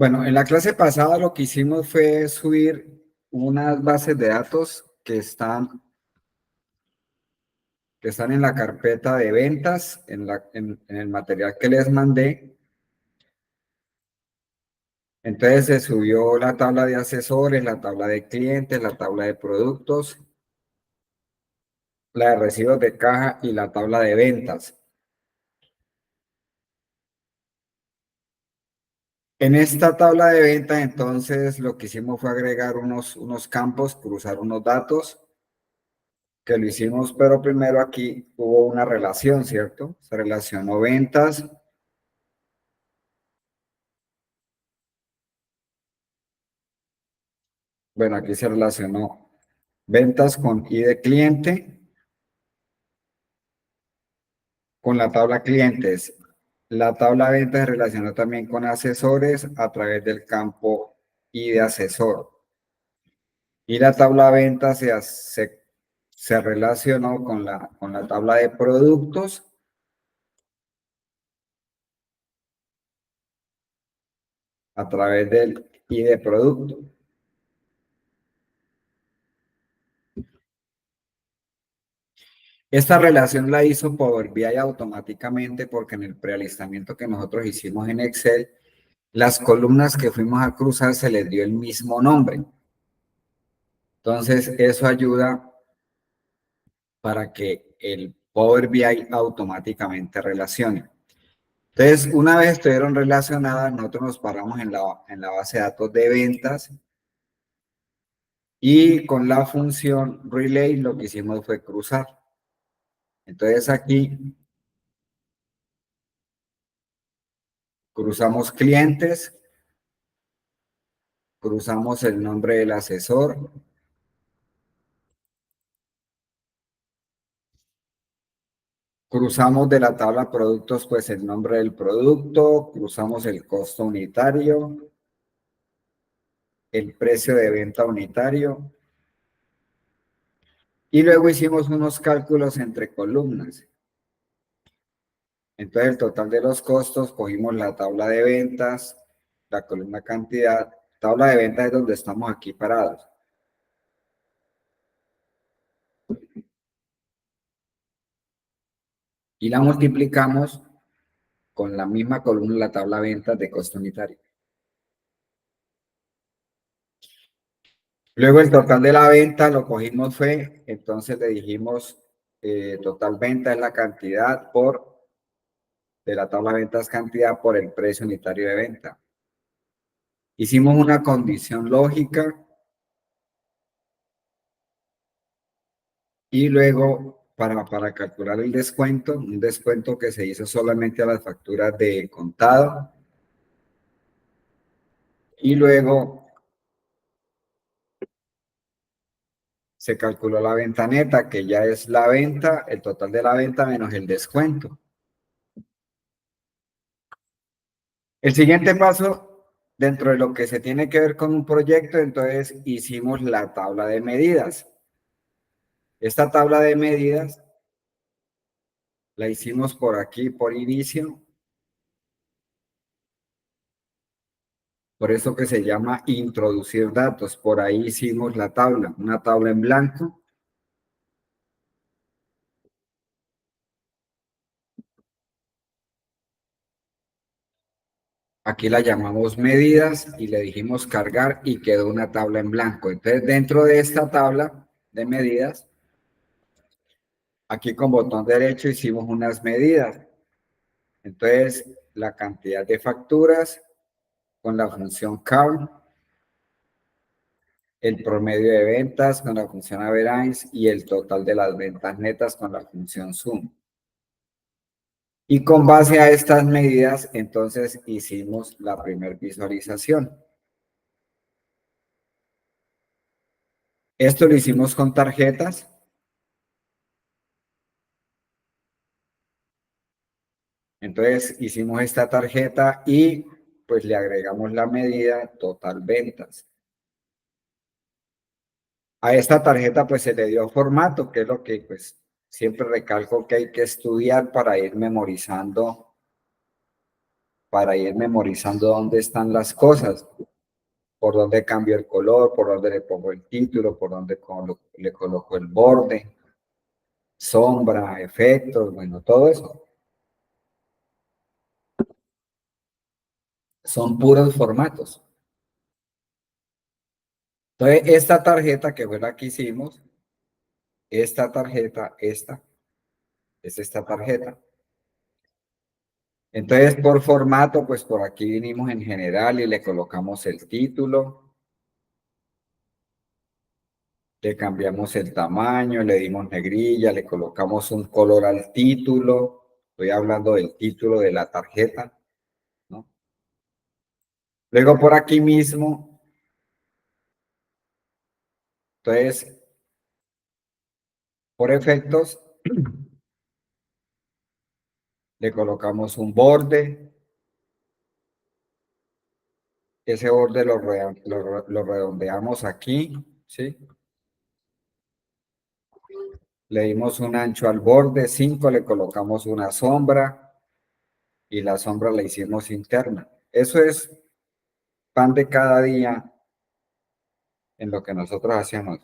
Bueno, en la clase pasada lo que hicimos fue subir unas bases de datos que están en la carpeta de ventas, en el material que les mandé. Entonces se subió la tabla de asesores, la tabla de clientes, la tabla de productos, la de recibos de caja y la tabla de ventas. En esta tabla de ventas, entonces, lo que hicimos fue agregar unos campos, cruzar unos datos, que lo hicimos, pero primero aquí hubo una relación, ¿cierto? Se relacionó ventas. Bueno, aquí se relacionó ventas con I de cliente, con la tabla clientes. La tabla ventas se relacionó también con asesores a través del campo I de asesor. Y la tabla ventas se relacionó con la tabla de productos a través del I de producto. Esta relación la hizo Power BI automáticamente porque en el prealistamiento que nosotros hicimos en Excel, las columnas que fuimos a cruzar se les dio el mismo nombre. Entonces, eso ayuda para que el Power BI automáticamente relacione. Entonces, una vez estuvieron relacionadas, nosotros nos paramos en la base de datos de ventas y con la función relay lo que hicimos fue cruzar. Entonces, aquí cruzamos clientes, cruzamos el nombre del asesor, cruzamos de la tabla productos pues el nombre del producto, cruzamos el costo unitario, el precio de venta unitario y luego hicimos unos cálculos entre columnas. Entonces el total de los costos, cogimos la tabla de ventas, la columna cantidad, tabla de ventas es donde estamos aquí parados. Y la multiplicamos con la misma columna, la tabla de ventas de costo unitario. Luego el total de la venta lo cogimos fue, entonces le dijimos total venta es la cantidad de la tabla de ventas cantidad por el precio unitario de venta. Hicimos una condición lógica y luego para calcular el descuento, un descuento que se hizo solamente a las facturas de contado y luego se calculó la venta neta, que ya es la venta, el total de la venta menos el descuento. El siguiente paso, dentro de lo que se tiene que ver con un proyecto, entonces hicimos la tabla de medidas. Esta tabla de medidas la hicimos por aquí, por inicio, por eso que se llama introducir datos. Por ahí hicimos la tabla, una tabla en blanco. Aquí la llamamos medidas y le dijimos cargar y quedó una tabla en blanco. Entonces, dentro de esta tabla de medidas, aquí con botón derecho hicimos unas medidas. Entonces, la cantidad de facturas con la función count, el promedio de ventas con la función average y el total de las ventas netas con la función sum. Y con base a estas medidas, entonces hicimos la primera visualización. Esto lo hicimos con tarjetas. Entonces hicimos esta tarjeta y pues le agregamos la medida total ventas. A esta tarjeta pues se le dio formato, que es lo que pues siempre recalco que hay que estudiar para ir memorizando para ir memorizando dónde están las cosas, por dónde cambio el color, por dónde le pongo el título, por dónde le coloco el borde, sombra, efectos, bueno, todo eso. Son puros formatos. Entonces, esta tarjeta que fue la que hicimos, esta tarjeta, esta, es esta tarjeta. Entonces, por formato, pues por aquí vinimos en general y le colocamos el título, le cambiamos el tamaño, le dimos negrilla, le colocamos un color al título. Estoy hablando del título de la tarjeta, ¿no? Luego por aquí mismo, entonces, por efectos, le colocamos un borde. Ese borde lo redondeamos aquí, ¿sí? Le dimos un ancho al borde, 5, le colocamos una sombra y la sombra la hicimos interna. Eso es pan de cada día en lo que nosotros hacemos.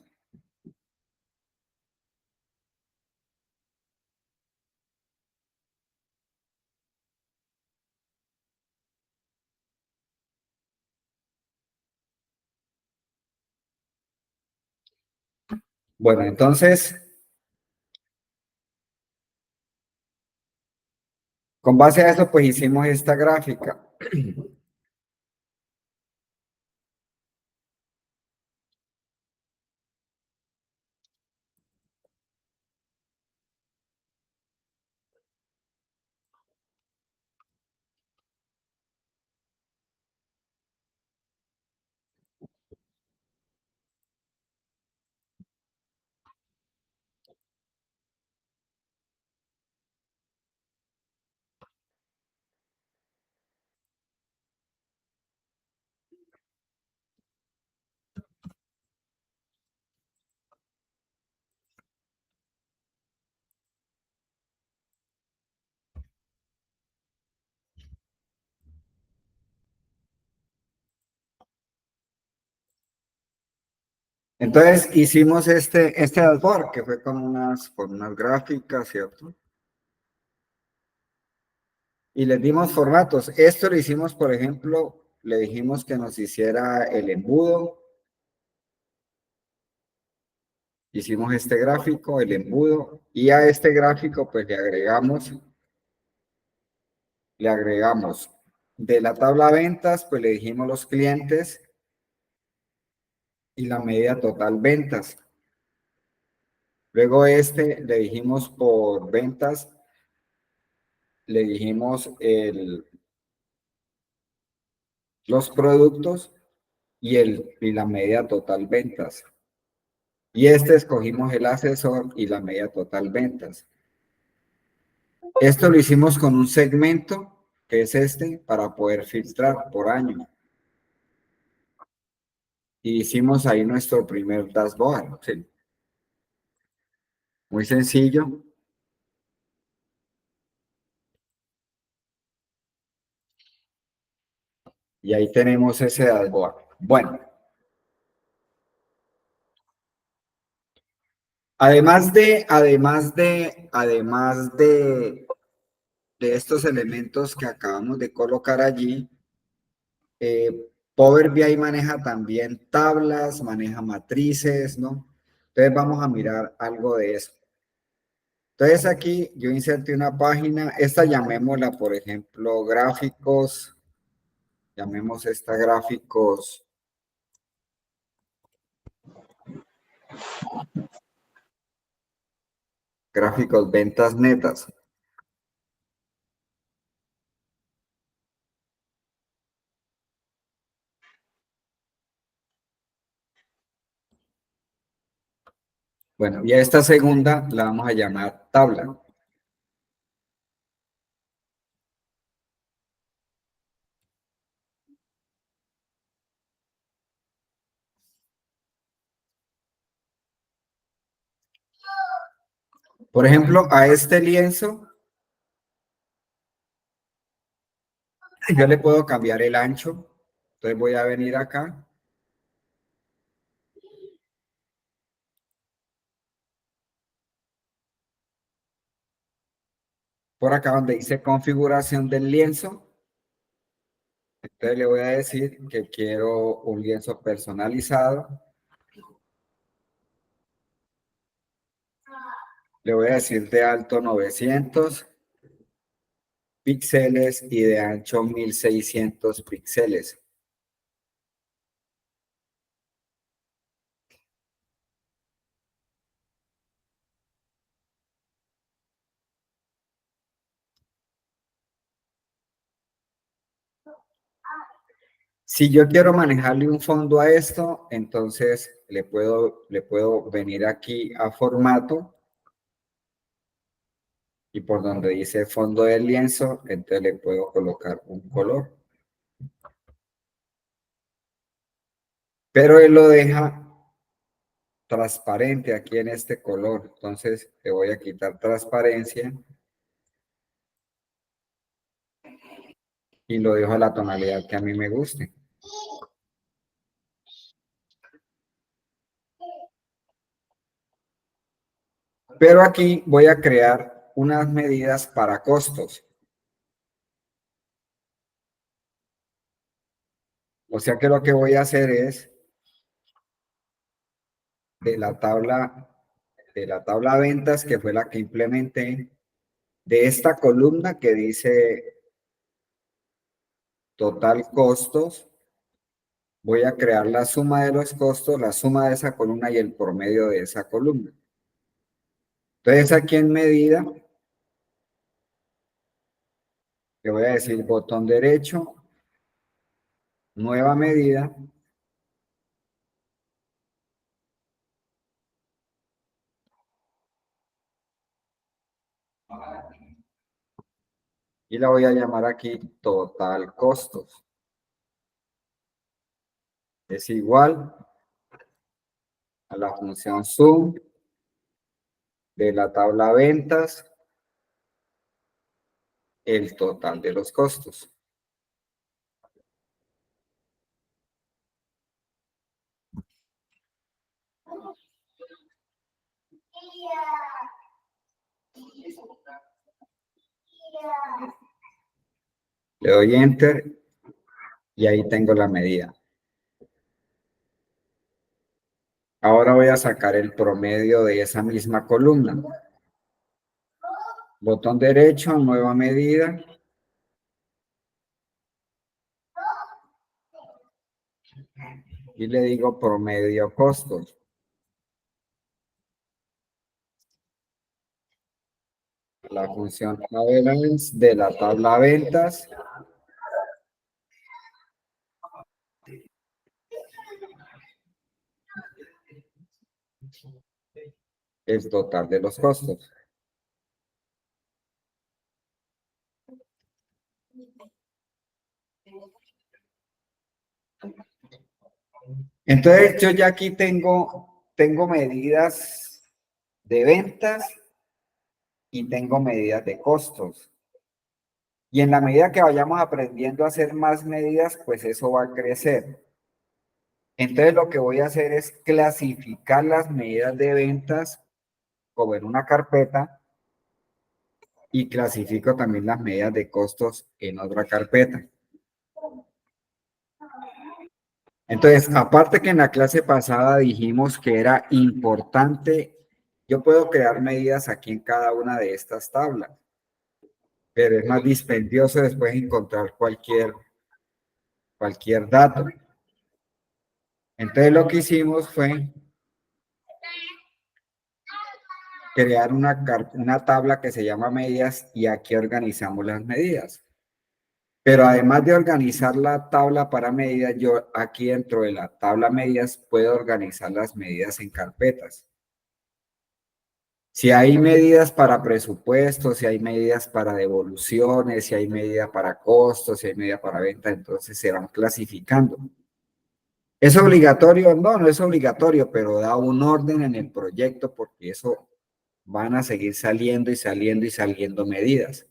Bueno, entonces, con base a eso, pues hicimos esta gráfica. Entonces hicimos este dashboard que fue con unas gráficas, ¿cierto? Y les dimos formatos. Esto lo hicimos, por ejemplo, le dijimos que nos hiciera el embudo. Hicimos este gráfico, el embudo, y a este gráfico pues le agregamos de la tabla ventas, pues le dijimos los clientes y la media total ventas. Luego le dijimos por ventas, le dijimos los productos y la media total ventas. Y escogimos el asesor y la media total ventas. Esto lo hicimos con un segmento, que es este, para poder filtrar por año. Y hicimos ahí nuestro primer dashboard. Sí. Muy sencillo. Y ahí tenemos ese dashboard. Bueno, además de estos elementos que acabamos de colocar allí, Power BI maneja también tablas, maneja matrices, ¿no? Entonces vamos a mirar algo de eso. Entonces aquí yo inserté una página, esta llamémosla, por ejemplo, gráficos, llamemos esta gráficos ventas netas. Bueno, y a esta segunda la vamos a llamar tabla. Por ejemplo, a este lienzo Yo le puedo cambiar el ancho. Entonces voy a venir acá. Por acá donde dice configuración del lienzo. Entonces le voy a decir que quiero un lienzo personalizado. Le voy a decir de alto 900 píxeles y de ancho 1600 píxeles. Si yo quiero manejarle un fondo a esto, entonces le puedo venir aquí a formato y por donde dice fondo del lienzo, entonces le puedo colocar un color. Pero él lo deja transparente aquí en este color. Entonces le voy a quitar transparencia y lo dejo a la tonalidad que a mí me guste. Pero aquí voy a crear unas medidas para costos. O sea que lo que voy a hacer es de la tabla ventas, que fue la que implementé, de esta columna que dice total costos, voy a crear la suma de los costos, la suma de esa columna y el promedio de esa columna. Entonces aquí en medida, le voy a decir botón derecho, nueva medida, y la voy a llamar aquí total costos. Es igual a la función sum de la tabla ventas, el total de los costos. Le doy enter y ahí tengo la medida. Ahora voy a sacar el promedio de esa misma columna. Botón derecho, nueva medida. Y le digo promedio costos. La función average de la tabla ventas. El total de los costos. Entonces yo ya aquí tengo medidas de ventas y tengo medidas de costos. Y en la medida que vayamos aprendiendo a hacer más medidas, pues eso va a crecer. Entonces lo que voy a hacer es clasificar las medidas de ventas como en una carpeta y clasifico también las medidas de costos en otra carpeta. Entonces, aparte que en la clase pasada dijimos que era importante, yo puedo crear medidas aquí en cada una de estas tablas, pero es más dispendioso después encontrar cualquier dato. Entonces, lo que hicimos fue crear una tabla que se llama medidas y aquí organizamos las medidas. Pero además de organizar la tabla para medidas, yo aquí dentro de la tabla medidas puedo organizar las medidas en carpetas. Si hay medidas para presupuestos, si hay medidas para devoluciones, si hay medida para costos, si hay medida para venta, entonces se van clasificando. ¿Es obligatorio? No, no es obligatorio, pero da un orden en el proyecto porque eso van a seguir saliendo y saliendo y saliendo medidas.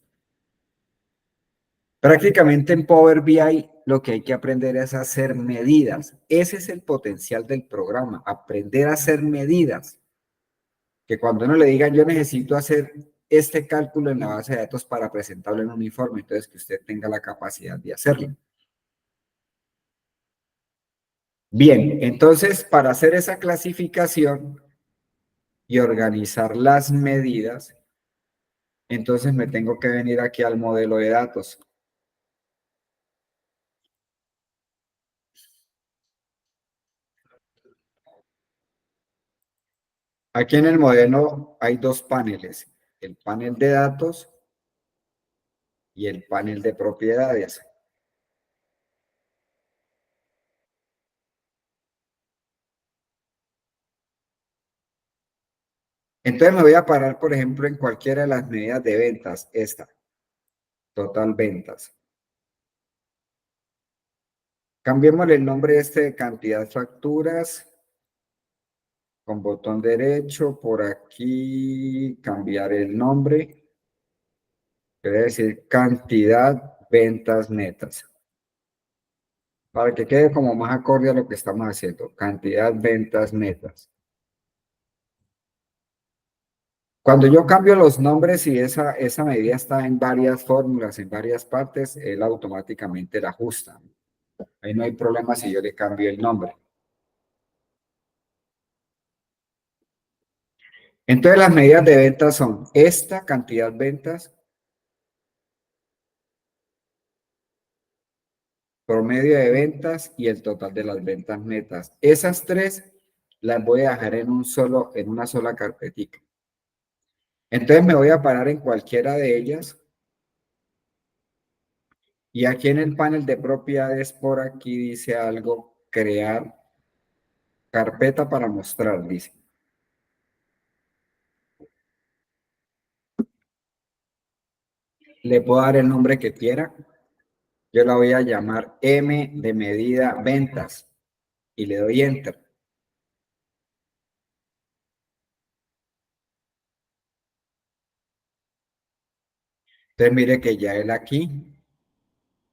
Prácticamente en Power BI lo que hay que aprender es a hacer medidas. Ese es el potencial del programa, aprender a hacer medidas. Que cuando uno le diga, yo necesito hacer este cálculo en la base de datos para presentarlo en un informe, entonces que usted tenga la capacidad de hacerlo. Bien, entonces para hacer esa clasificación y organizar las medidas, entonces me tengo que venir aquí al modelo de datos. Aquí en el modelo hay dos paneles, el panel de datos y el panel de propiedades. Entonces me voy a parar, por ejemplo, en cualquiera de las medidas de ventas, esta, total ventas. Cambiémosle el nombre este de cantidad facturas, con botón derecho, por aquí cambiar el nombre, quiere decir cantidad ventas netas, para que quede como más acorde a lo que estamos haciendo, cantidad ventas netas. Cuando yo cambio los nombres y esa medida está en varias fórmulas, en varias partes, él automáticamente la ajusta. Ahí no hay problema si yo le cambio el nombre. Entonces las medidas de ventas son esta cantidad ventas, promedio de ventas y el total de las ventas netas. Esas tres las voy a dejar en una sola carpetica. Entonces me voy a parar en cualquiera de ellas. Y aquí en el panel de propiedades, por aquí dice algo, crear carpeta para mostrar, dice. Le puedo dar el nombre que quiera. Yo la voy a llamar M de medida ventas y le doy enter. Entonces mire que ya él aquí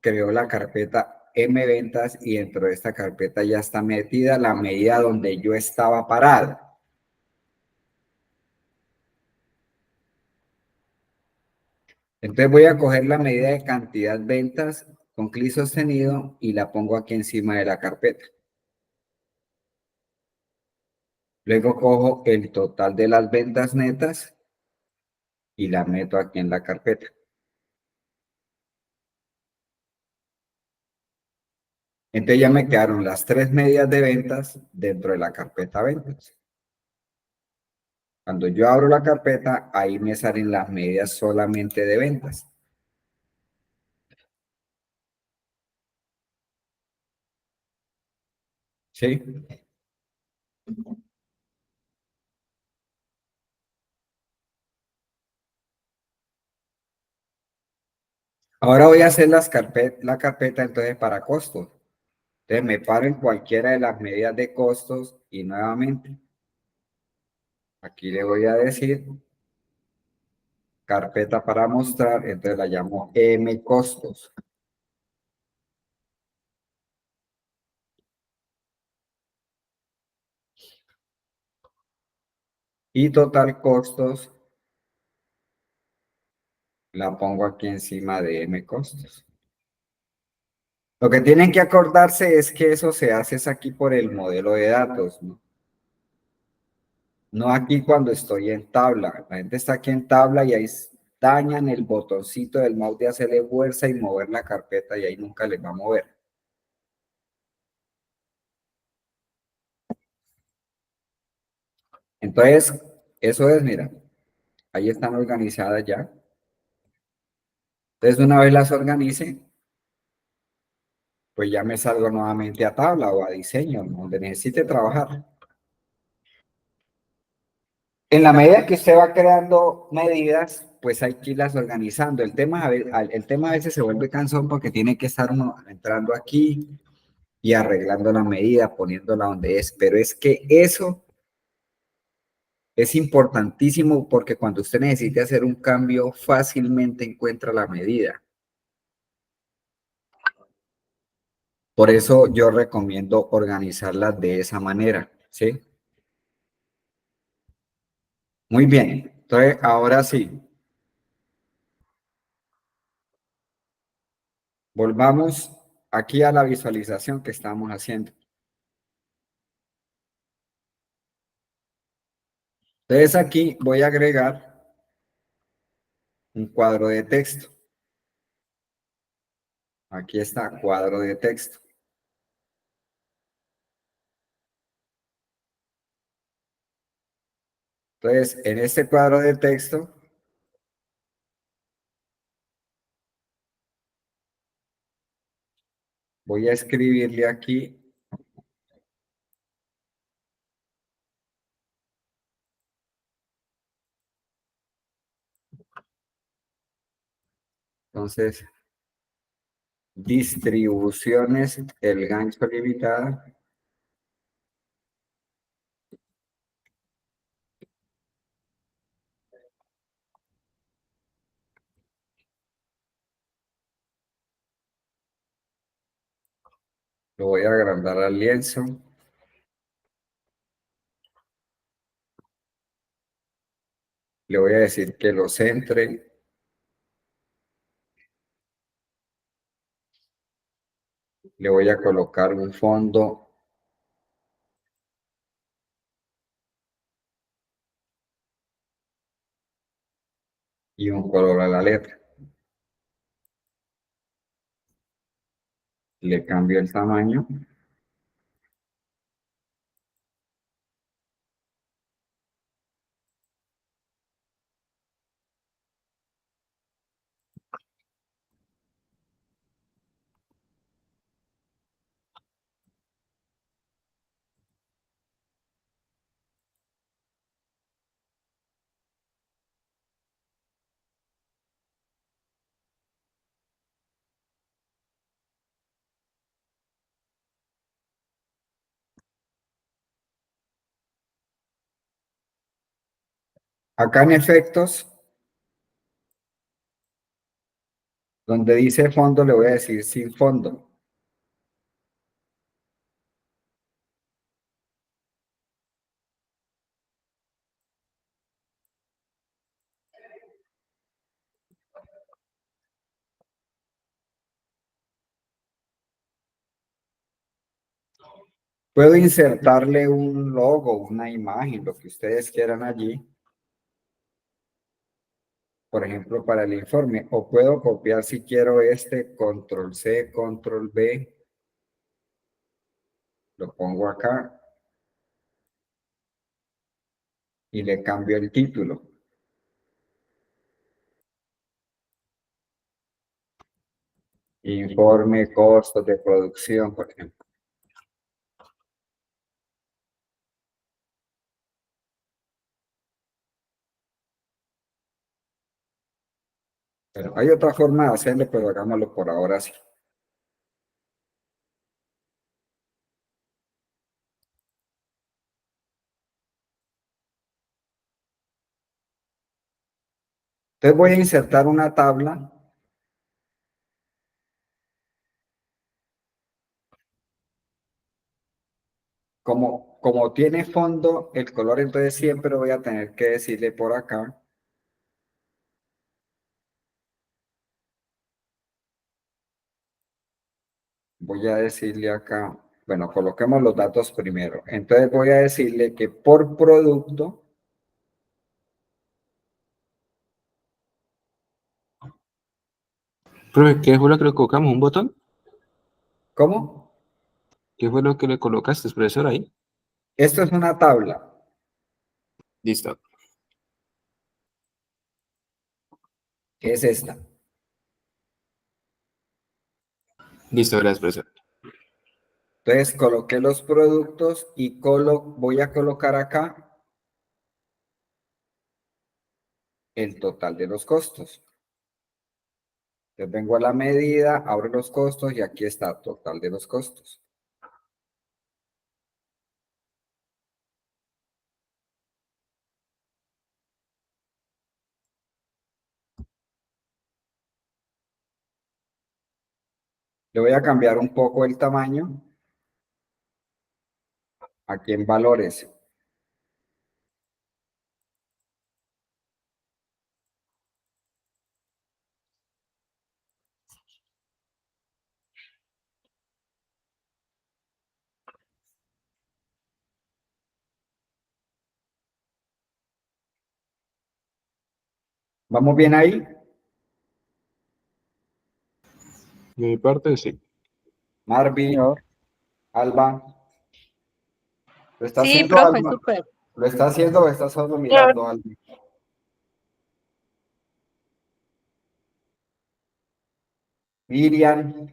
creó la carpeta M ventas y dentro de esta carpeta ya está metida la medida donde yo estaba parado. Entonces voy a coger la medida de cantidad ventas con clic sostenido y la pongo aquí encima de la carpeta. Luego cojo el total de las ventas netas y la meto aquí en la carpeta. Entonces ya me quedaron las tres medidas de ventas dentro de la carpeta ventas. Cuando yo abro la carpeta, ahí me salen las medidas solamente de ventas. ¿Sí? Ahora voy a hacer la carpeta entonces para costos. Entonces me paro en cualquiera de las medidas de costos y nuevamente aquí le voy a decir carpeta para mostrar, entonces la llamo M costos. Y total costos la pongo aquí encima de M costos. Lo que tienen que acordarse es que eso se hace es aquí por el modelo de datos, ¿no? No aquí cuando estoy en tabla. La gente está aquí en tabla y ahí dañan el botoncito del mouse de hacerle fuerza y mover la carpeta y ahí nunca les va a mover. Entonces, eso es, mira, ahí están organizadas ya. Entonces, una vez las organice, pues ya me salgo nuevamente a tabla o a diseño, donde necesite trabajar. En la medida que usted va creando medidas, pues hay que irlas organizando. El tema a veces se vuelve cansón porque tiene que estar uno entrando aquí y arreglando la medida, poniéndola donde es. Pero es que eso es importantísimo porque cuando usted necesite hacer un cambio, fácilmente encuentra la medida. Por eso yo recomiendo organizarlas de esa manera, ¿sí? Muy bien. Entonces, ahora sí, volvamos aquí a la visualización que estamos haciendo. Entonces, aquí voy a agregar un cuadro de texto. Aquí está, cuadro de texto. Entonces, en este cuadro de texto, voy a escribirle aquí, entonces, distribuciones, el gancho limitada, lo voy a agrandar al lienzo, le voy a decir que lo centre, le voy a colocar un fondo y un color a la letra. Le cambio el tamaño. Acá en efectos, donde dice fondo, le voy a decir sin fondo. Puedo insertarle un logo, una imagen, lo que ustedes quieran allí, por ejemplo, para el informe. O puedo copiar si quiero este, control C, control V, lo pongo acá y le cambio el título. Informe, costos de producción, por ejemplo. Pero hay otra forma de hacerlo, pero hagámoslo por ahora sí. Entonces voy a insertar una tabla. Como tiene fondo el color, entonces siempre voy a tener que decirle por acá. Voy a decirle acá, bueno, coloquemos los datos primero. Entonces voy a decirle que por producto, Profe, ¿qué fue lo que le colocamos? ¿Un botón? ¿cómo? ¿Qué fue lo que le colocaste, profesor, ahí? Esto es una tabla, Listo. que es esta. Listo, gracias, profesor. Entonces coloqué los productos y voy a colocar acá el total de los costos. Entonces vengo a la medida, abro los costos y aquí está total de los costos. Le voy a cambiar un poco el tamaño aquí en valores. ¿Vamos bien ahí? De mi parte, sí. Marvin, Alba, ¿lo está Sí, haciendo profe, Alba? súper. ¿Lo está haciendo o está solo mirando Alba? Miriam.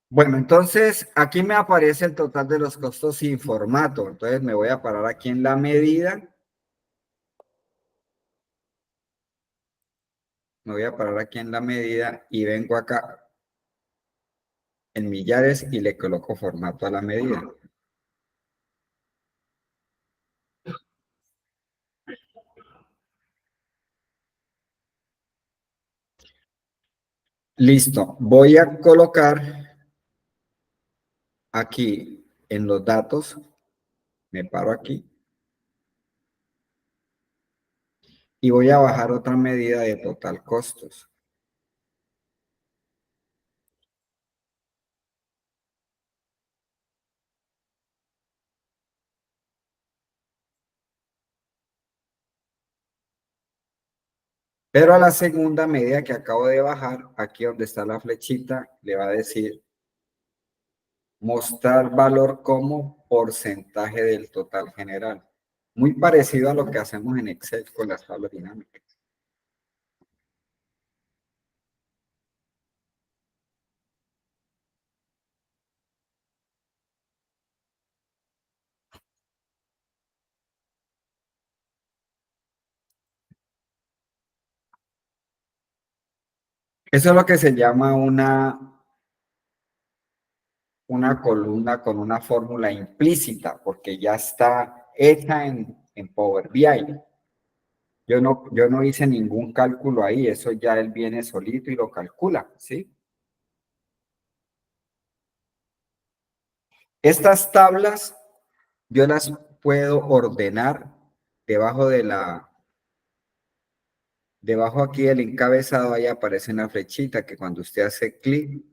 Bueno, entonces aquí me aparece el total de los costos sin formato. Entonces me voy a parar aquí en la medida. Me voy a parar aquí en la medida y vengo acá en millares y le coloco formato a la medida. Listo. Voy a colocar aquí en los datos. Me paro aquí. Y voy a bajar otra medida de total costos. Pero a la segunda medida que acabo de bajar, aquí donde está la flechita, le va a decir mostrar valor como porcentaje del total general. Muy parecido a lo que hacemos en Excel con las tablas dinámicas. Eso es lo que se llama una columna con una fórmula implícita, porque ya está hecha en Power BI. Yo no hice ningún cálculo ahí, eso ya él viene solito y lo calcula, ¿sí? Estas tablas yo las puedo ordenar debajo debajo aquí del encabezado, ahí aparece una flechita que cuando usted hace clic,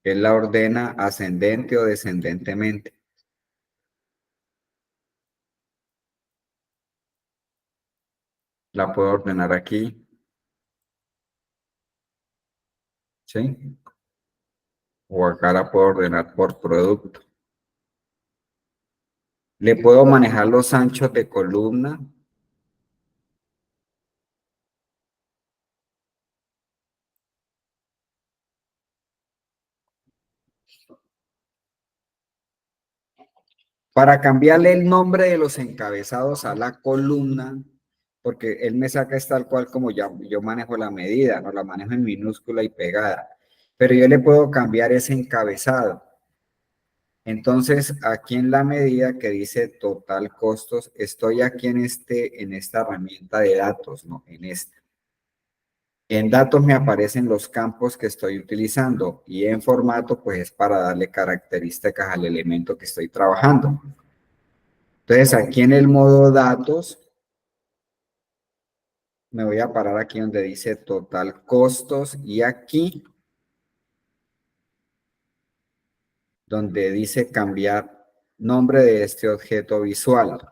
él la ordena ascendente o descendentemente. La puedo ordenar aquí, ¿sí? O acá la puedo ordenar por producto. Le puedo manejar los anchos de columna. Para cambiarle el nombre de los encabezados a la columna, porque él me saca es tal cual como ya yo manejo la medida, no la manejo en minúscula y pegada, pero yo le puedo cambiar ese encabezado. Entonces, aquí en la medida que dice total costos, estoy aquí en esta herramienta de datos, ¿no? En esta. En datos me aparecen los campos que estoy utilizando y en formato, pues es para darle características al elemento que estoy trabajando. Entonces, aquí en el modo datos, me voy a parar aquí donde dice total costos y aquí donde dice cambiar nombre de este objeto visual.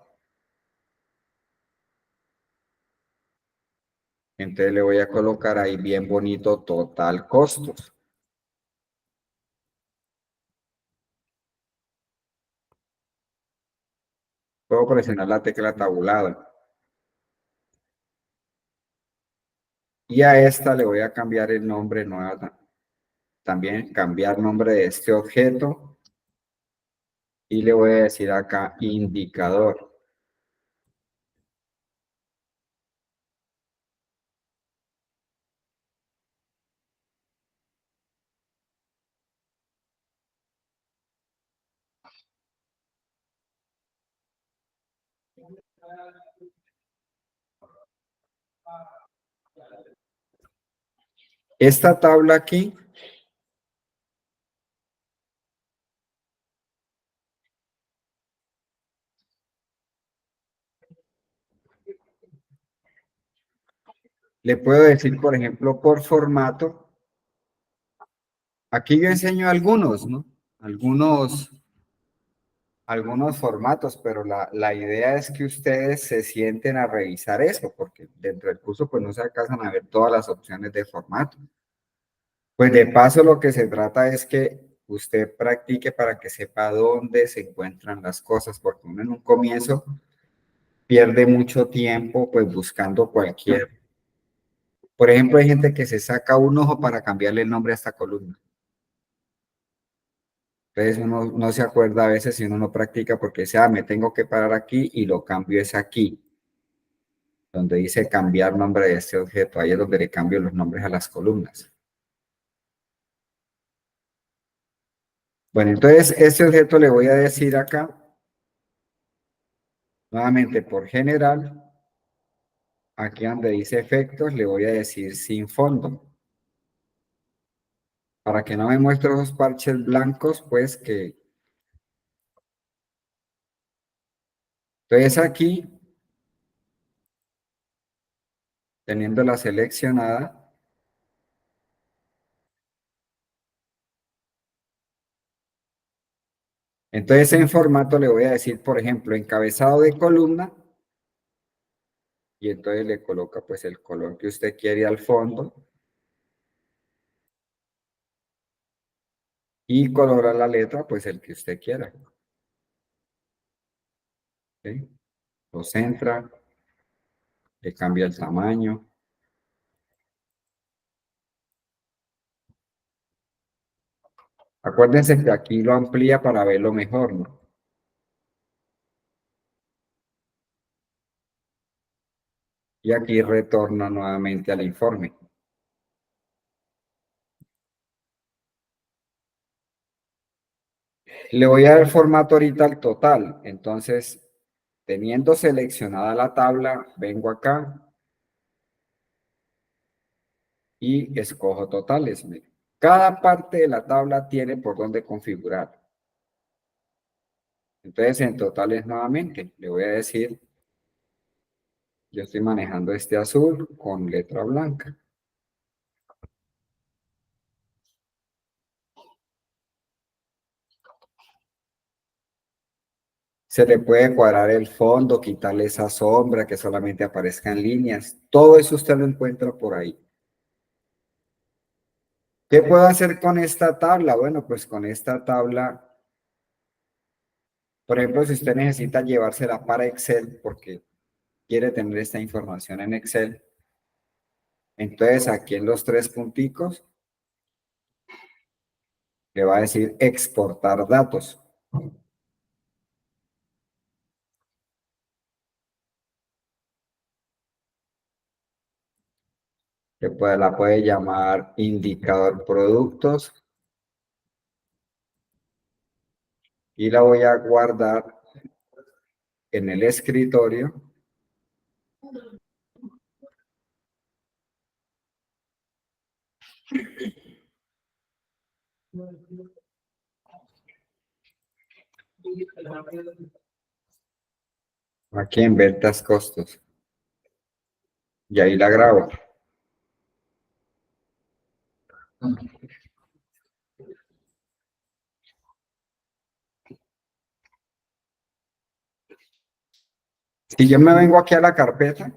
Entonces le voy a colocar ahí bien bonito total costos. Puedo presionar la tecla tabulado. Y a esta le voy a cambiar el nombre nueva. También cambiar nombre de este objeto. Y le voy a decir acá indicador. Esta tabla aquí le puedo decir, por ejemplo, por formato. Aquí yo enseño algunos, ¿no? Algunos formatos, pero la idea es que ustedes se sienten a revisar eso, porque dentro del curso pues no se alcanzan a ver todas las opciones de formato. Pues de paso lo que se trata es que usted practique para que sepa dónde se encuentran las cosas, porque uno en un comienzo pierde mucho tiempo pues buscando cualquier. Por ejemplo, hay gente que se saca un ojo para cambiarle el nombre a esta columna. Entonces uno no se acuerda a veces si uno no practica porque dice, me tengo que parar aquí y lo cambio es aquí, donde dice cambiar nombre de este objeto. Ahí es donde le cambio los nombres a las columnas. Bueno, entonces este objeto le voy a decir acá, nuevamente por general, aquí donde dice efectos, le voy a decir sin fondo. Para que no me muestre esos parches blancos, pues que... Entonces aquí, teniéndola seleccionada, entonces en formato le voy a decir, por ejemplo, encabezado de columna, y entonces le coloca pues el color que usted quiere al fondo, y colora la letra pues el que usted quiera. ¿Sí? Lo centra, le cambia el tamaño. Acuérdense que aquí lo amplía para verlo mejor, ¿no? Y aquí retorna nuevamente al informe. Le voy a dar formato ahorita al total. Entonces, teniendo seleccionada la tabla, vengo acá y escojo totales. Mire. Cada parte de la tabla tiene por dónde configurar. Entonces, en totales nuevamente, le voy a decir, yo estoy manejando este azul con letra blanca. Se le puede cuadrar el fondo, quitarle esa sombra, que solamente aparezcan líneas. Todo eso usted lo encuentra por ahí. ¿Qué puedo hacer con esta tabla? Bueno, pues con esta tabla, por ejemplo, si usted necesita llevársela para Excel, porque quiere tener esta información en Excel, entonces aquí en los tres punticos le va a decir exportar datos. La puede llamar indicador productos y la voy a guardar en el escritorio. Aquí en ventas costos. Y ahí la grabo. Si yo me vengo aquí a la carpeta,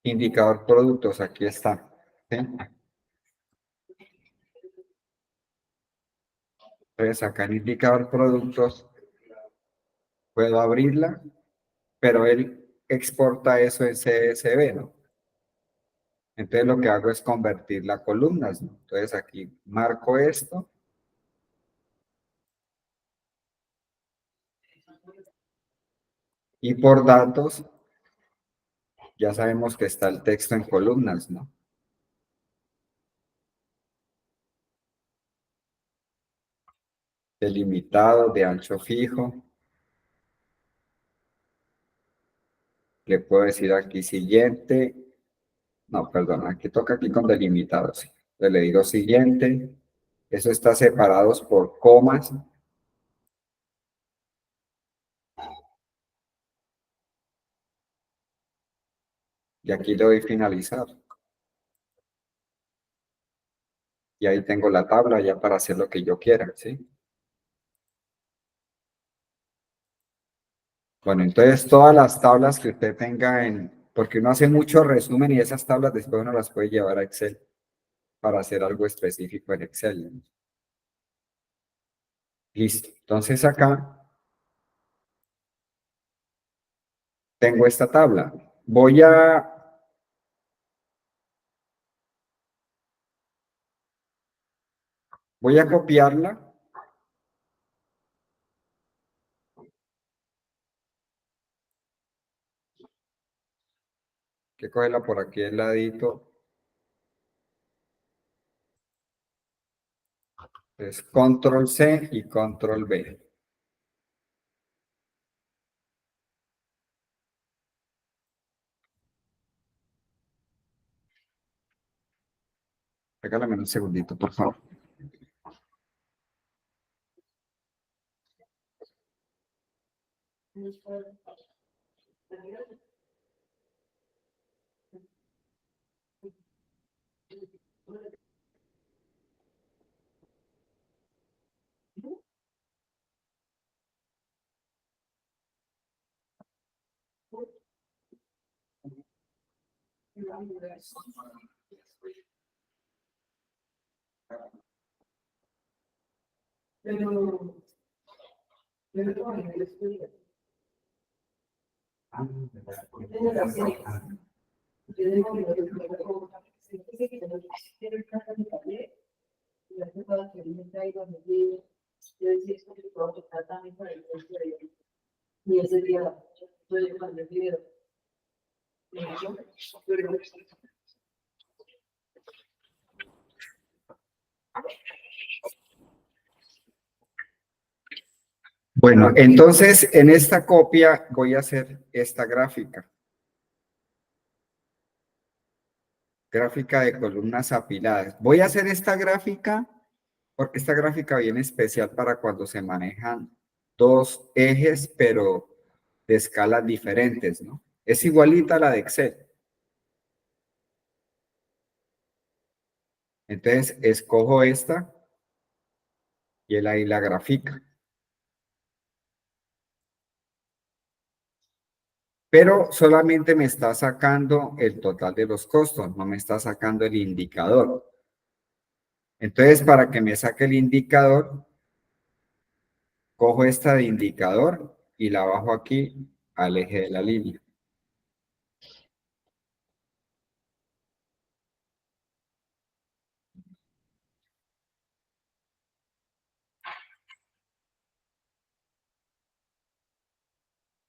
indicador productos, aquí está. ¿Sí? Entonces acá en indicador productos puedo abrirla, pero él exporta eso en CSV, ¿no? Entonces lo que hago es convertirla a columnas, ¿no? Entonces aquí marco esto. Y por datos, ya sabemos que está el texto en columnas, ¿no? delimitado de ancho fijo. Le puedo decir aquí siguiente. No, perdón, aquí toca aquí con delimitado, sí. Entonces le digo siguiente. Eso está separados por comas. Y aquí le doy finalizar. Y ahí tengo la tabla ya para hacer lo que yo quiera, ¿sí? Bueno, entonces todas las tablas que usted tenga porque uno hace mucho resumen y esas tablas después uno las puede llevar a Excel para hacer algo específico en Excel, ¿no? Listo. Entonces acá tengo esta tabla. Voy a copiarla. Que cogerla por aquí al ladito. Es control C y control V. Regálame un segundito, por favor. Bueno, entonces en esta copia voy a hacer esta gráfica. Gráfica de columnas apiladas. Voy a hacer esta gráfica porque esta gráfica viene especial para cuando se manejan dos ejes, pero de escalas diferentes, ¿no? Es igualita a la de Excel. Entonces, escojo esta y él ahí la grafica. Pero solamente me está sacando el total de los costos, no me está sacando el indicador. Entonces, para que me saque el indicador, cojo esta de indicador y la bajo aquí al eje de la línea.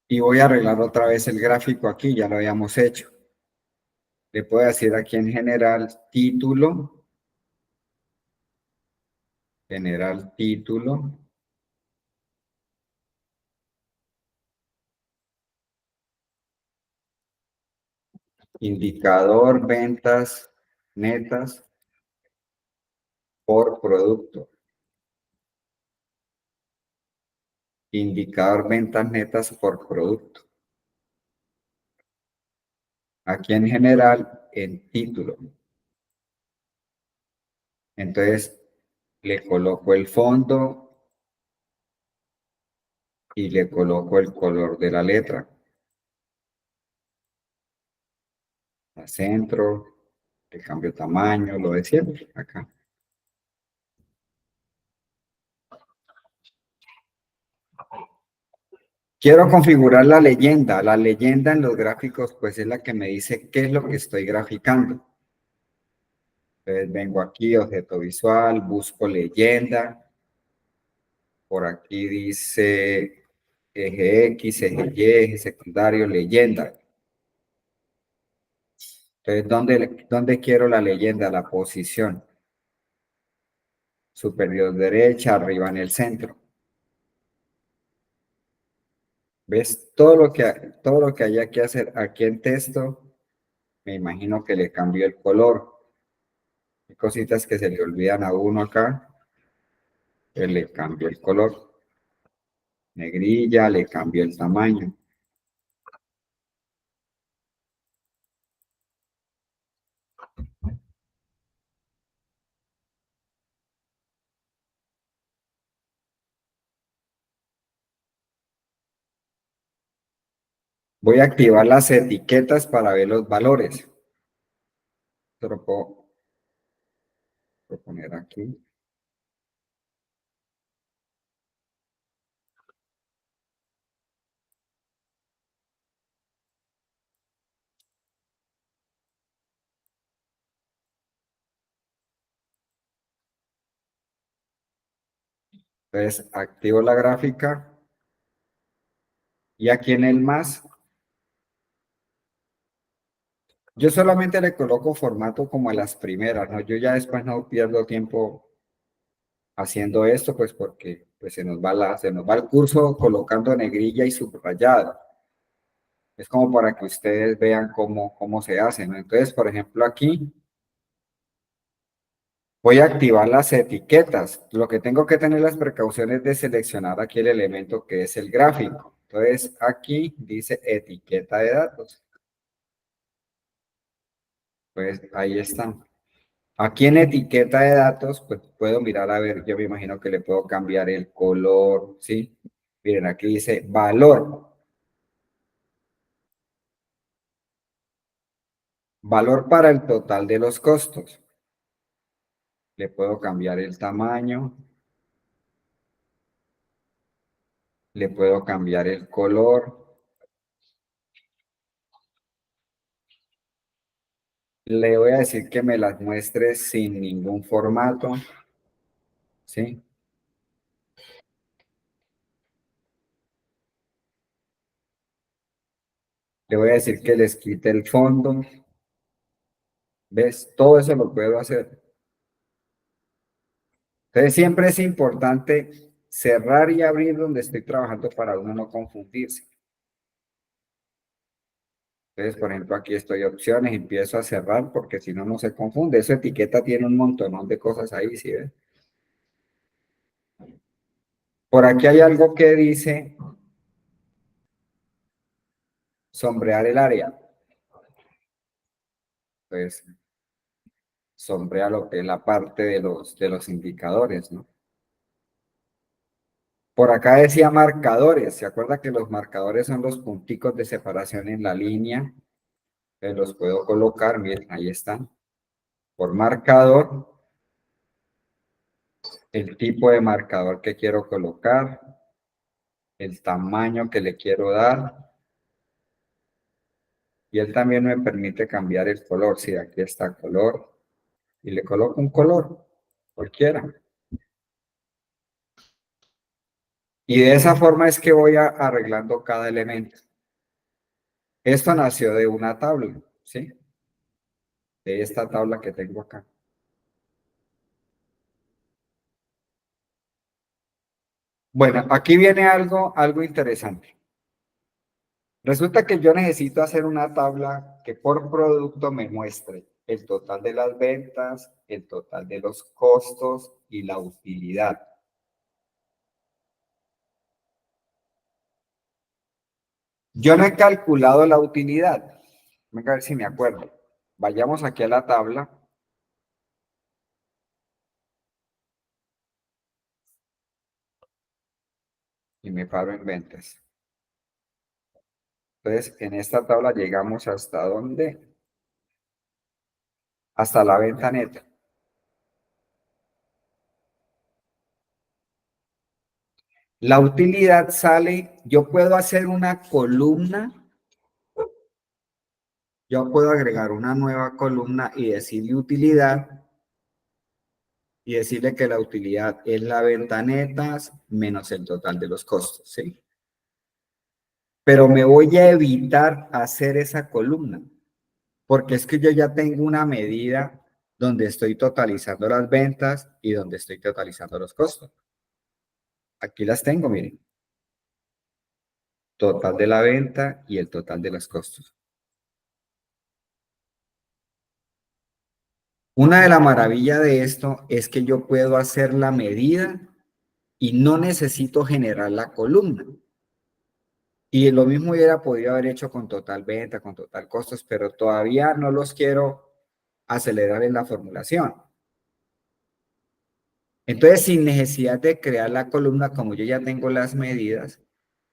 Y voy a arreglar otra vez el gráfico aquí, ya lo habíamos hecho. Le puedo decir aquí en general título, indicador ventas netas por producto. Indicador ventas netas por producto. Aquí en general, en título. Entonces, le coloco el fondo y le coloco el color de la letra. A centro, le cambio tamaño, lo de siempre, acá. Quiero configurar la leyenda. La leyenda en los gráficos, pues es la que me dice qué es lo que estoy graficando. Entonces vengo aquí, objeto visual, busco leyenda. Por aquí dice eje X, eje Y, eje secundario, leyenda. Entonces, ¿dónde quiero la leyenda? La posición. Superior derecha, arriba en el centro. ¿Ves? Todo lo que haya que hacer aquí en texto, me imagino que le cambió el color. Hay cositas que se le olvidan a uno acá, que le cambió el color. Negrilla, le cambió el tamaño. Voy a activar las etiquetas para ver los valores. Esto lo puedo poner aquí. Entonces, activo la gráfica. Y aquí en el más, yo solamente le coloco formato como a las primeras, ¿no? Yo ya después no pierdo tiempo haciendo esto, pues porque pues se nos va el curso colocando negrilla y subrayado. Es como para que ustedes vean cómo se hace, ¿no? Entonces, por ejemplo, aquí voy a activar las etiquetas. Lo que tengo que tener las precauciones de seleccionar aquí el elemento que es el gráfico. Entonces, aquí dice etiqueta de datos. Pues ahí están. Aquí en etiqueta de datos, pues puedo mirar a ver, yo me imagino que le puedo cambiar el color, ¿sí? Miren, aquí dice valor. Valor para el total de los costos. Le puedo cambiar el tamaño. Le puedo cambiar el color. Le voy a decir que me las muestre sin ningún formato, ¿sí? Le voy a decir que les quite el fondo. ¿Ves? Todo eso lo puedo hacer. Entonces siempre es importante cerrar y abrir donde estoy trabajando para uno no confundirse. Entonces, por ejemplo, aquí estoy opciones, empiezo a cerrar porque si no, no se confunde. Esa etiqueta tiene un montón de cosas ahí, ¿sí ves? Por aquí hay algo que dice sombrear el área. Pues sombrea lo que es la parte de los indicadores, ¿no? Por acá decía marcadores. ¿Se acuerda que los marcadores son los punticos de separación en la línea? Los puedo colocar, miren, ahí están. Por marcador, el tipo de marcador que quiero colocar, el tamaño que le quiero dar. Y él también me permite cambiar el color. Si aquí está color. Y le coloco un color, cualquiera. Y de esa forma es que voy arreglando cada elemento. Esto nació de una tabla, ¿sí? De esta tabla que tengo acá. Bueno, aquí viene algo interesante. Resulta que yo necesito hacer una tabla que por producto me muestre el total de las ventas, el total de los costos y la utilidad. Yo no he calculado la utilidad. Venga a ver si me acuerdo. Vayamos aquí a la tabla y me paro en ventas. Entonces, en esta tabla llegamos hasta dónde? Hasta la venta neta. La utilidad sale, yo puedo hacer una columna, yo puedo agregar una nueva columna y decirle utilidad y decirle que la utilidad es la venta netas menos el total de los costos, ¿sí? Pero me voy a evitar hacer esa columna, porque es que yo ya tengo una medida donde estoy totalizando las ventas y donde estoy totalizando los costos. Aquí las tengo, miren. total de la venta y el total de los costos. Una de las maravillas de esto es que yo puedo hacer la medida y no necesito generar la columna. Y lo mismo hubiera podido haber hecho con total venta, con total costos, pero todavía no los quiero acelerar en la formulación. Entonces, sin necesidad de crear la columna, como yo ya tengo las medidas,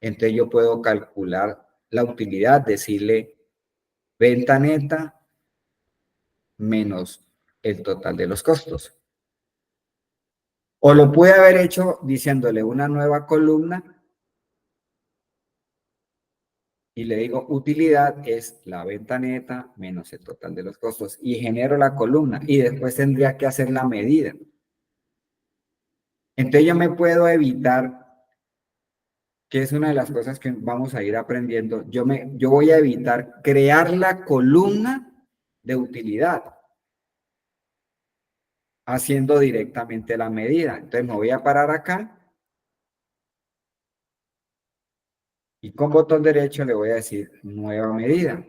entonces yo puedo calcular la utilidad, decirle venta neta menos el total de los costos. O lo pude haber hecho diciéndole una nueva columna y le digo utilidad es la venta neta menos el total de los costos y genero la columna y después tendría que hacer la medida. Entonces yo me puedo evitar, que es una de las cosas que vamos a ir aprendiendo, yo voy a evitar crear la columna de utilidad haciendo directamente la medida. Entonces me voy a parar acá y con botón derecho le voy a decir nueva medida.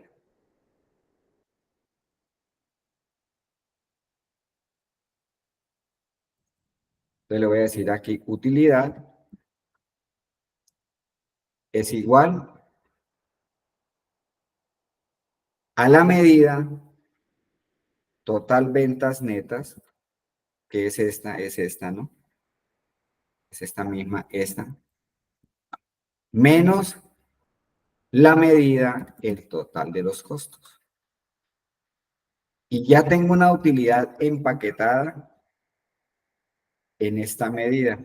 Entonces le voy a decir aquí utilidad es igual a la medida total ventas netas, que es esta, ¿no? Es esta misma, esta, menos la medida, el total de los costos. Y ya tengo una utilidad empaquetada en esta medida.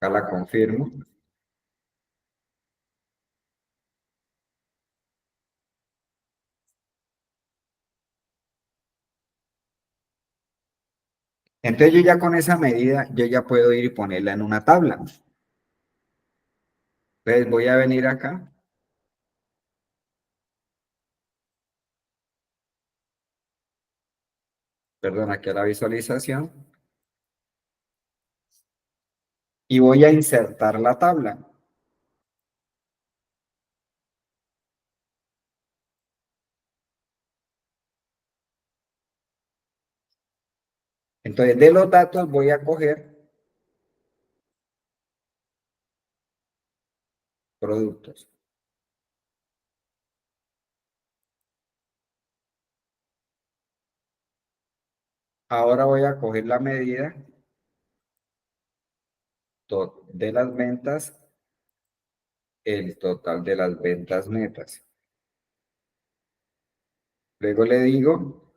Acá la confirmo. Entonces yo ya con esa medida, yo ya puedo ir y ponerla en una tabla. Entonces voy a venir acá. Perdón, aquí a la visualización. Y voy a insertar la tabla. Entonces de los datos voy a coger productos. Ahora voy a coger la medida de las ventas, el total de las ventas netas. Luego le digo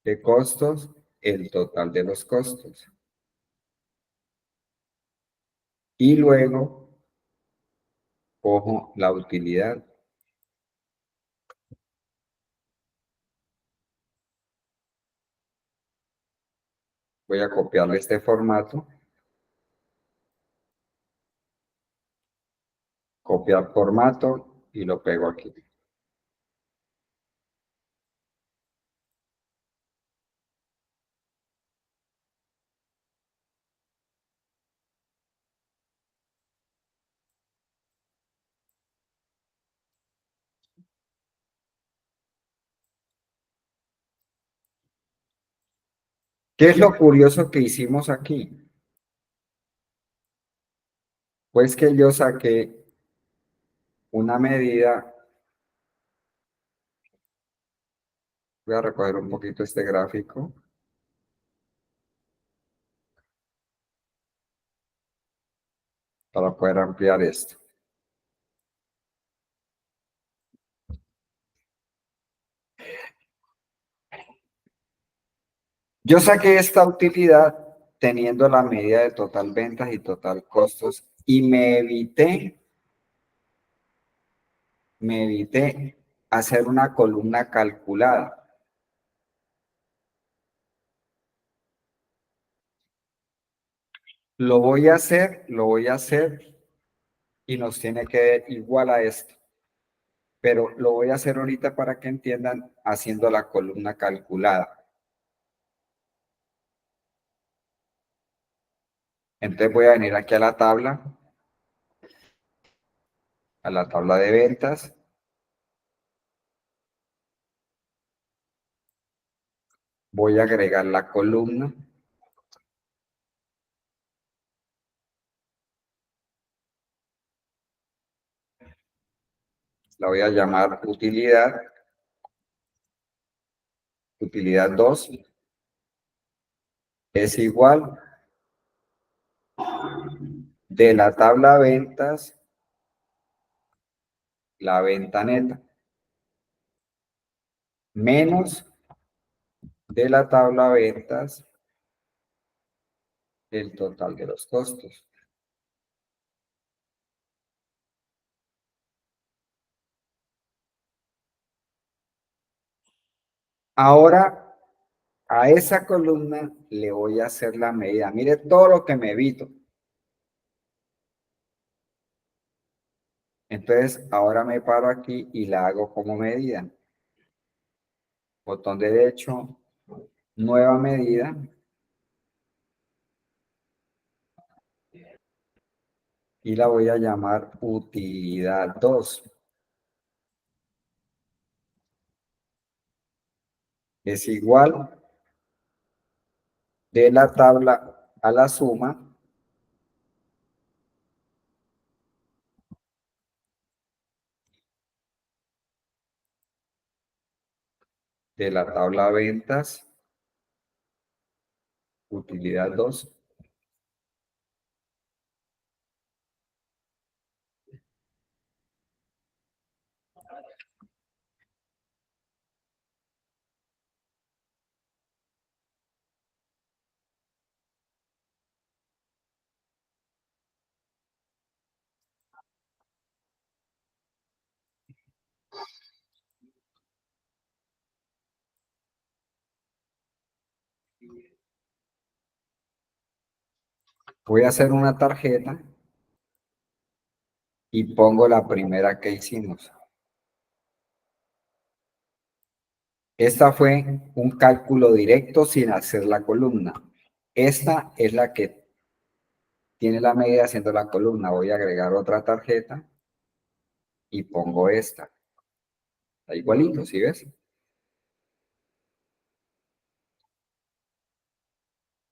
de costos, el total de los costos. Y luego cojo la utilidad. Voy a copiarle este formato. Copiar formato y lo pego aquí. ¿Qué es lo curioso que hicimos aquí? Pues que yo saqué una medida. Voy a recoger un poquito este gráfico para poder ampliar esto. Yo saqué esta utilidad teniendo la medida de total ventas y total costos y me evité hacer una columna calculada. Lo voy a hacer y nos tiene que dar igual a esto. pero lo voy a hacer ahorita para que entiendan haciendo la columna calculada. Entonces voy a venir aquí a la tabla de ventas. Voy a agregar la columna. La voy a llamar utilidad. Utilidad 2 es igual de la tabla ventas, la venta neta, menos de la tabla ventas, el total de los costos. Ahora, a esa columna le voy a hacer la medida. Mire todo lo que me evito. Entonces, ahora me paro aquí y la hago como medida. Botón derecho, nueva medida. Y la voy a llamar utilidad 2. Es igual de la tabla a la suma de la tabla ventas, utilidad 2. Voy a hacer una tarjeta y pongo la primera que hicimos. Esta fue un cálculo directo sin hacer la columna. Esta es la que tiene la medida haciendo la columna. Voy a agregar otra tarjeta y pongo esta. Está igualito, ¿sí ves?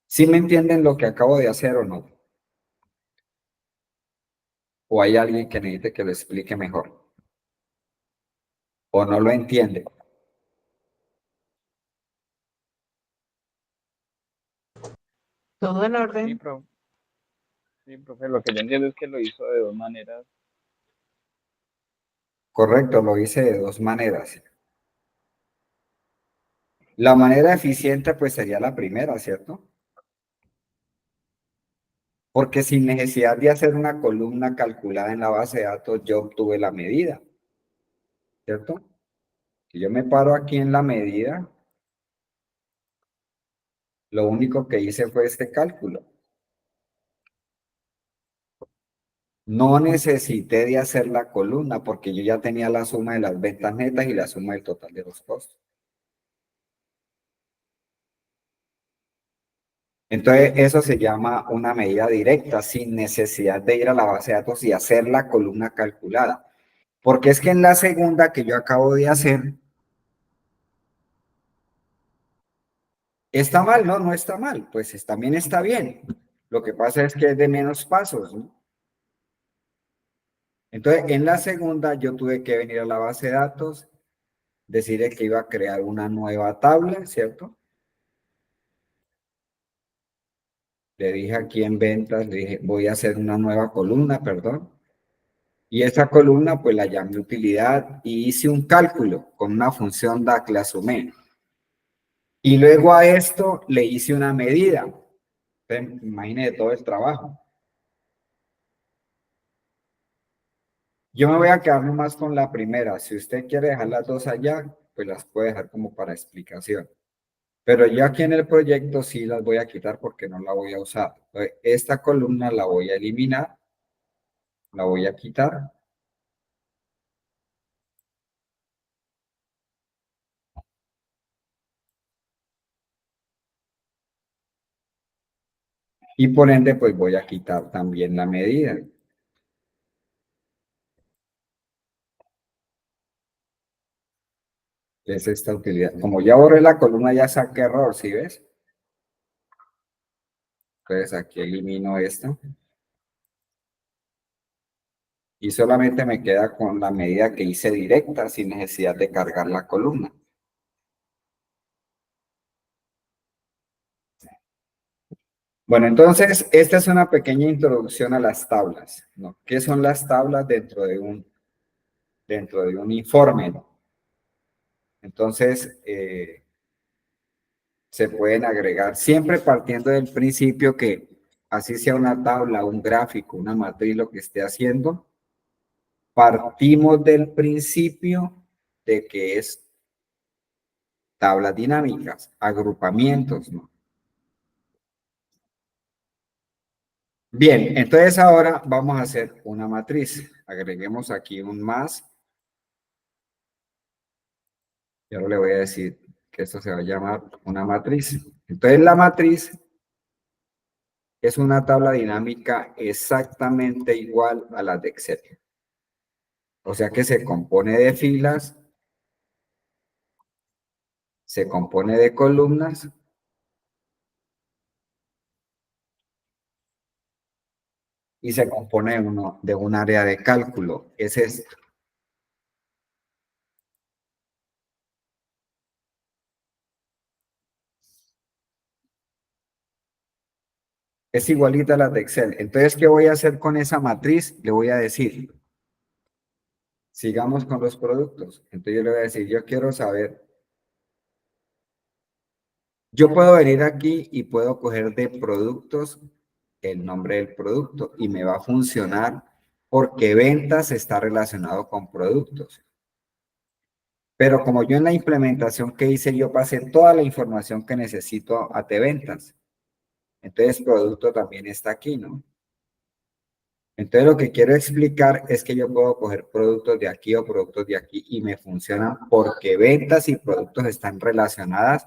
¿Sí me entienden lo que acabo de hacer o no? ¿O hay alguien que necesite que lo explique mejor? ¿O no lo entiende? Todo en Sí, orden. sí, profe, lo que yo entiendo es que lo hizo de dos maneras. Correcto, lo hice de dos maneras. La manera eficiente pues sería la primera, ¿cierto? Porque sin necesidad de hacer una columna calculada en la base de datos, yo obtuve la medida, ¿cierto? Si yo me paro aquí en la medida, lo único que hice fue este cálculo. No necesité de hacer la columna porque yo ya tenía la suma de las ventas netas y la suma del total de los costos. Entonces, eso se llama una medida directa, sin necesidad de ir a la base de datos y hacer la columna calculada. Porque es que en la segunda que yo acabo de hacer, ¿está mal? No, no está mal. Pues también está bien. Lo que pasa es que es de menos pasos, ¿no? Entonces, en la segunda yo tuve que venir a la base de datos, decirle que iba a crear una nueva tabla, ¿cierto? Le dije aquí en ventas, le dije, voy a hacer una nueva columna, perdón. Y esa columna, pues la llamé utilidad y hice un cálculo con una función DAC, la sumé. Y luego a esto le hice una medida. Entonces, imagínate todo el trabajo. Yo me voy a quedar nomás con la primera. Si usted quiere dejar las dos allá, pues las puede dejar como para explicación. Pero yo aquí en el proyecto sí las voy a quitar porque no la voy a usar. Entonces, esta columna la voy a eliminar, la voy a quitar. Y por ende, pues voy a quitar también la medida. Es esta utilidad. Como ya borré la columna, ya saqué error, ¿sí ves? Entonces aquí elimino esto. Y solamente me queda con la medida que hice directa sin necesidad de cargar la columna. Bueno, entonces, esta es una pequeña introducción a las tablas, ¿no? ¿Qué son las tablas dentro de un informe, ¿no? Entonces, se pueden agregar siempre partiendo del principio que así sea una tabla, un gráfico, una matriz, lo que esté haciendo, partimos del principio de que es tablas dinámicas, agrupamientos, ¿no? Bien, entonces ahora vamos a hacer una matriz. Agreguemos aquí un más. Y ahora le voy a decir que esto se va a llamar una matriz. Entonces la matriz es una tabla dinámica exactamente igual a la de Excel. O sea que se compone de filas, se compone de columnas y se compone de un área de cálculo. Es esto. Es igualita a la de Excel. Entonces, ¿qué voy a hacer con esa matriz? Le voy a decir, sigamos con los productos. Entonces yo le voy a decir, yo quiero saber. Yo puedo venir aquí y puedo coger de productos el nombre del producto y me va a funcionar porque ventas está relacionado con productos. Pero como yo en la implementación que hice, yo pasé toda la información que necesito a ventas. Entonces, producto también está aquí, ¿no? Entonces, lo que quiero explicar es que yo puedo coger productos de aquí o productos de aquí y me funcionan porque ventas y productos están relacionadas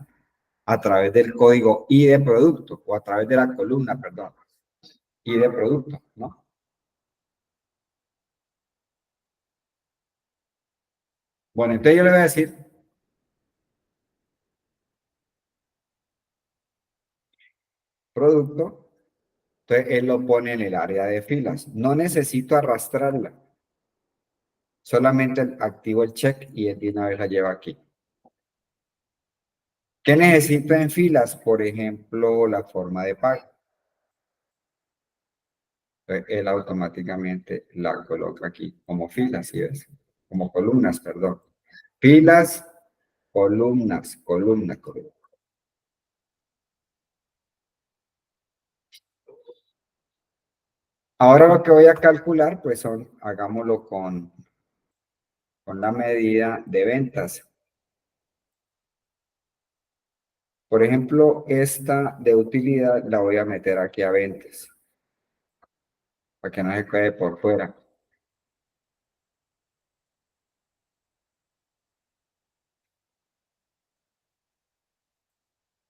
a través del código I de producto o a través de la columna, perdón, I de producto, ¿no? Bueno, entonces yo le voy a decir producto, entonces él lo pone en el área de filas. No necesito arrastrarla, solamente activo el check y él de una vez la lleva aquí. ¿Qué necesito en filas? Por ejemplo, la forma de pago. Él automáticamente la coloca aquí como filas, ¿sí ves? Como columnas, perdón. Filas, columnas, columna, columna. Ahora lo que voy a calcular, pues hagámoslo con la medida de ventas. Por ejemplo, esta de utilidad la voy a meter aquí a ventas, para que no se quede por fuera.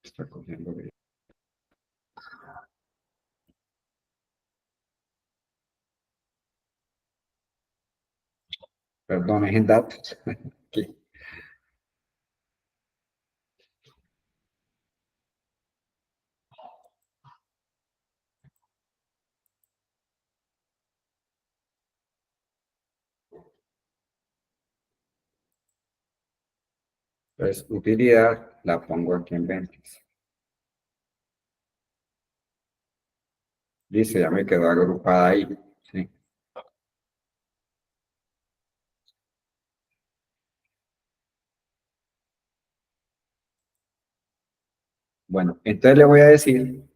Está cogiendo bien. Perdón, es en datos. Aquí. Entonces, utilidad la pongo aquí en ventas. Dice, ya me quedó agrupada ahí. ¿Sí? Bueno, entonces le voy a decir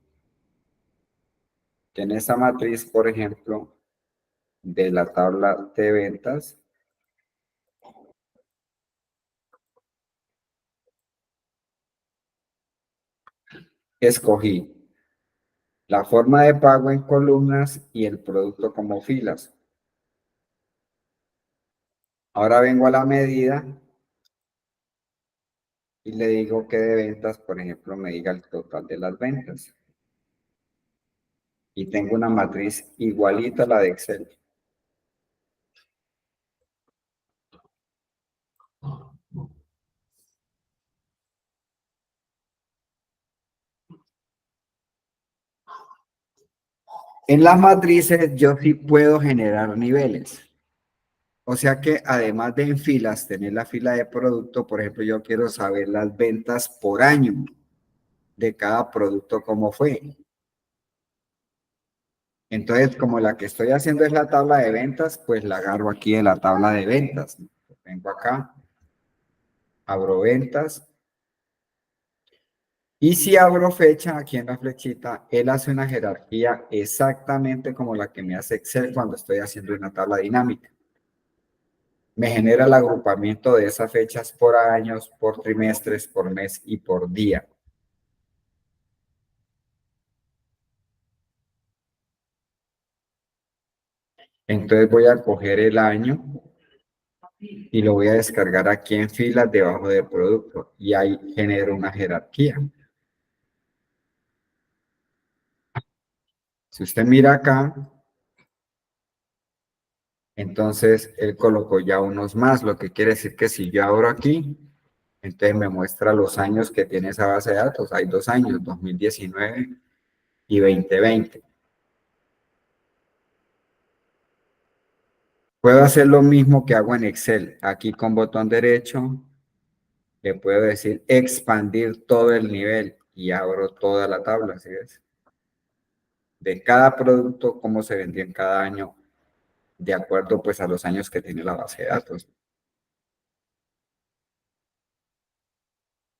que en esta matriz, por ejemplo, de la tabla de ventas, escogí la forma de pago en columnas y el producto como filas. Ahora vengo a la medida y le digo que de ventas, por ejemplo, me diga el total de las ventas. y tengo una matriz igualita a la de Excel. En las matrices yo sí puedo generar niveles. O sea que además de en filas, tener la fila de producto, por ejemplo, yo quiero saber las ventas por año de cada producto, cómo fue. Entonces, como la que estoy haciendo es la tabla de ventas, pues la agarro aquí de la tabla de ventas. Vengo acá, abro ventas. Y si abro fecha aquí en la flechita, él hace una jerarquía exactamente como la que me hace Excel cuando estoy haciendo una tabla dinámica. Me genera el agrupamiento de esas fechas por años, por trimestres, por mes y por día. Entonces voy a coger el año y lo voy a descargar aquí en filas debajo de producto y ahí genero una jerarquía. Si usted mira acá, entonces él colocó ya unos más, lo que quiere decir que si yo abro aquí, entonces me muestra los años que tiene esa base de datos. Hay 2 años, 2019 y 2020. Puedo hacer lo mismo que hago en Excel. Aquí con botón derecho le puedo decir expandir todo el nivel y abro toda la tabla, ¿sí ves? De cada producto, cómo se vendió en cada año, de acuerdo pues a los años que tiene la base de datos.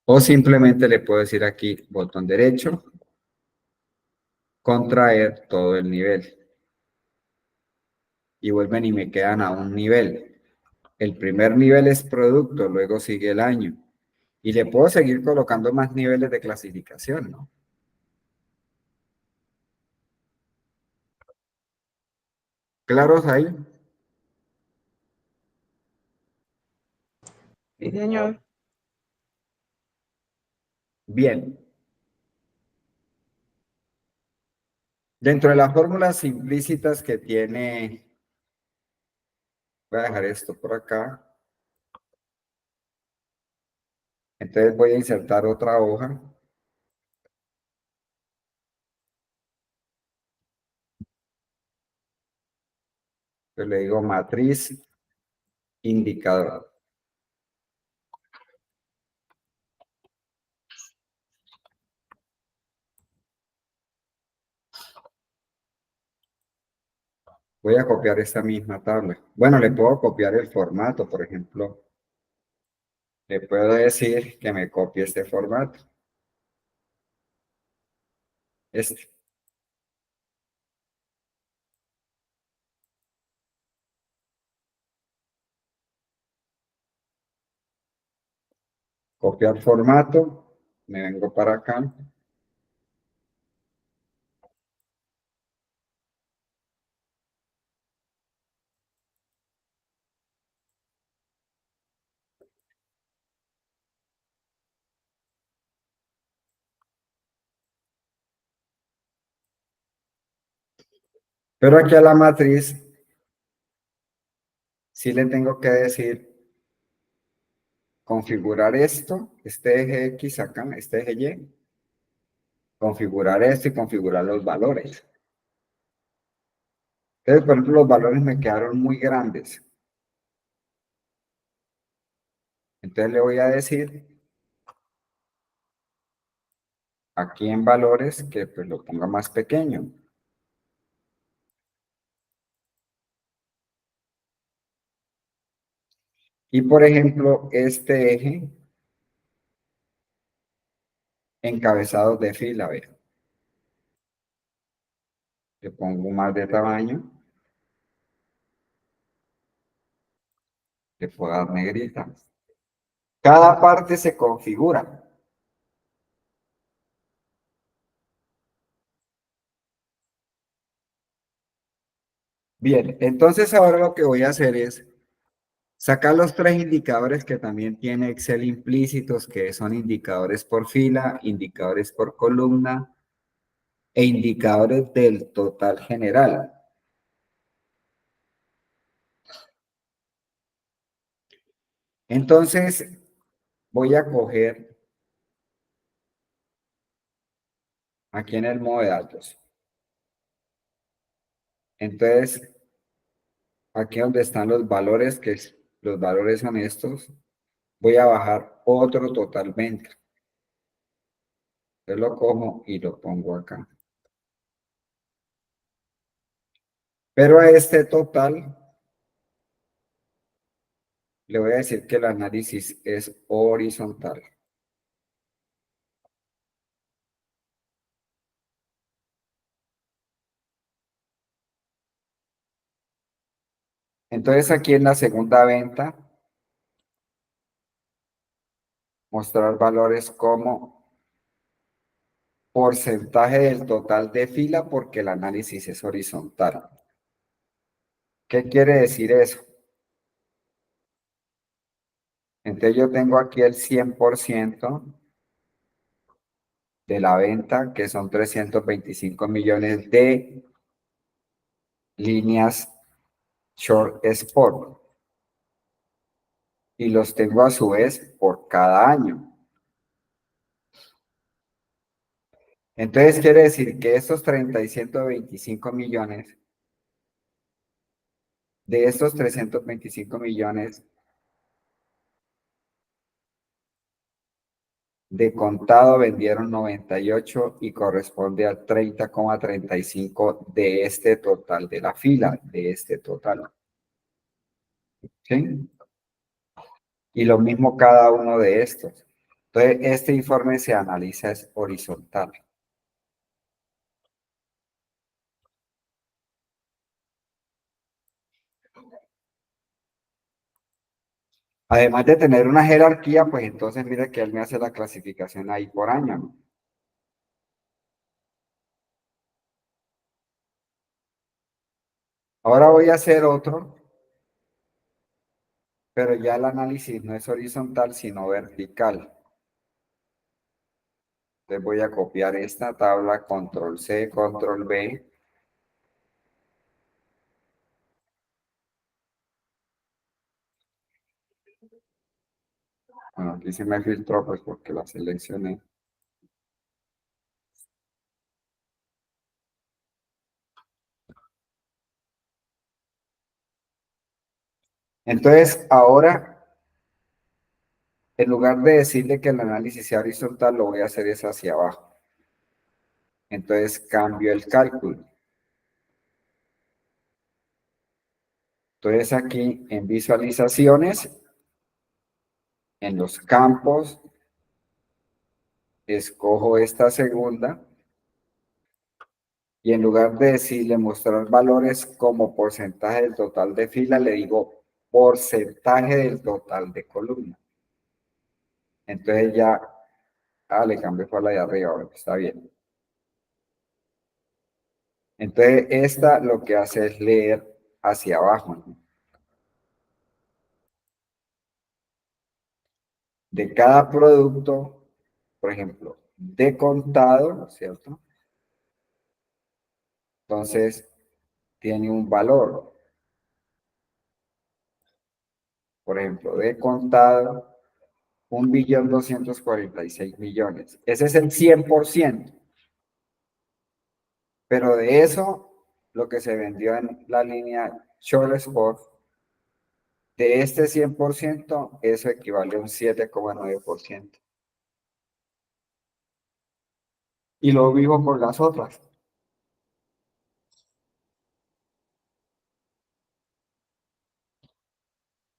O simplemente le puedo decir aquí, botón derecho, contraer todo el nivel. Y vuelven y me quedan a un nivel. El primer nivel es producto, luego sigue el año. Y le puedo seguir colocando más niveles de clasificación, ¿no? ¿Claros ahí? Sí, señor. Bien. Dentro de las fórmulas implícitas que tiene, voy a dejar esto por acá. Entonces voy a insertar otra hoja. Yo le digo matriz indicador. Voy a copiar esta misma tabla. Bueno, le puedo copiar el formato, por ejemplo. Le puedo decir que me copie este formato. Este. Copiar formato. Me vengo para acá. Pero aquí a la matriz sí le tengo que decir configurar esto, este eje X acá, este eje Y, configurar esto y configurar los valores. Entonces, por ejemplo, los valores me quedaron muy grandes. Entonces le voy a decir aquí en valores que pues lo ponga más pequeño. Y por ejemplo, este eje, encabezados de fila, vean. Le pongo más de tamaño. Le puedo dar negrita. Cada parte se configura. Bien, entonces ahora lo que voy a hacer es sacar los 3 indicadores que también tiene Excel implícitos, que son indicadores por fila, indicadores por columna e indicadores del total general. Entonces, voy a coger aquí en el modo de datos. Entonces, aquí donde están los valores, los valores son estos, voy a bajar otro totalmente. Yo lo cojo y lo pongo acá. Pero a este total le voy a decir que el análisis es horizontal. Entonces aquí en la segunda venta, mostrar valores como porcentaje del total de fila porque el análisis es horizontal. ¿Qué quiere decir eso? Entonces yo tengo aquí el 100% de la venta, que son 325 millones de líneas Short Sport. Y los tengo a su vez por cada año. Entonces quiere decir que estos 125 millones, de estos 325 millones de contado vendieron 98 y corresponde al 30,35 de este total de la fila, de este total. ¿Sí? Y lo mismo cada uno de estos. Entonces, este informe se analiza es horizontal. Además de tener una jerarquía, pues entonces mire que él me hace la clasificación ahí por año, ¿no? Ahora voy a hacer otro, pero ya el análisis no es horizontal, sino vertical. Entonces voy a copiar esta tabla, control C, control V. Bueno, aquí se me filtró pues porque la seleccioné. Entonces, ahora, en lugar de decirle que el análisis sea horizontal, lo voy a hacer es hacia abajo. Entonces, cambio el cálculo. Entonces, aquí en visualizaciones, en los campos, escojo esta segunda. Y en lugar de decirle mostrar valores como porcentaje del total de fila, le digo porcentaje del total de columna. Entonces ya, le cambié por la de arriba, ahora está bien. Entonces esta lo que hace es leer hacia abajo, ¿no? De cada producto, por ejemplo, de contado, ¿no es cierto? Entonces tiene un valor. Por ejemplo, de contado, 1.246.000.000. Ese es el 100%. Pero de eso, lo que se vendió en la línea Short Sport, de este 100%, eso equivale a un 7,9%. Y lo vivo por las otras.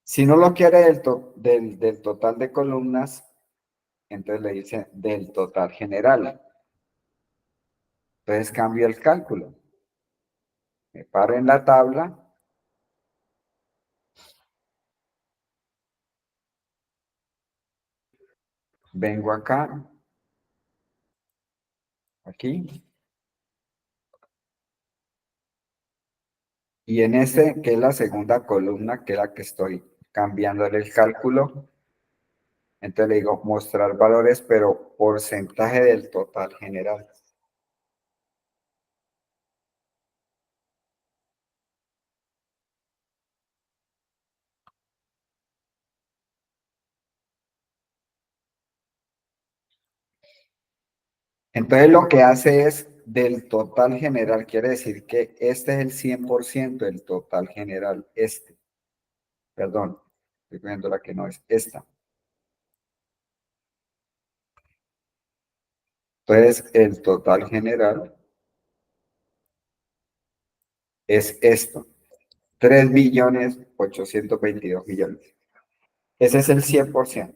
Si no lo quiere del total de columnas, entonces le dice del total general. Entonces cambio el cálculo. Me paro en la tabla. Vengo acá. Aquí. Y en este, que es la segunda columna, que es la que estoy cambiándole el cálculo, entonces le digo mostrar valores, pero porcentaje del total general. Entonces lo que hace es del total general, quiere decir que este es el 100% del total general, perdón, estoy viendo la que no es esta. Entonces el total general es esto, 3.822.000.000. Ese es el 100%.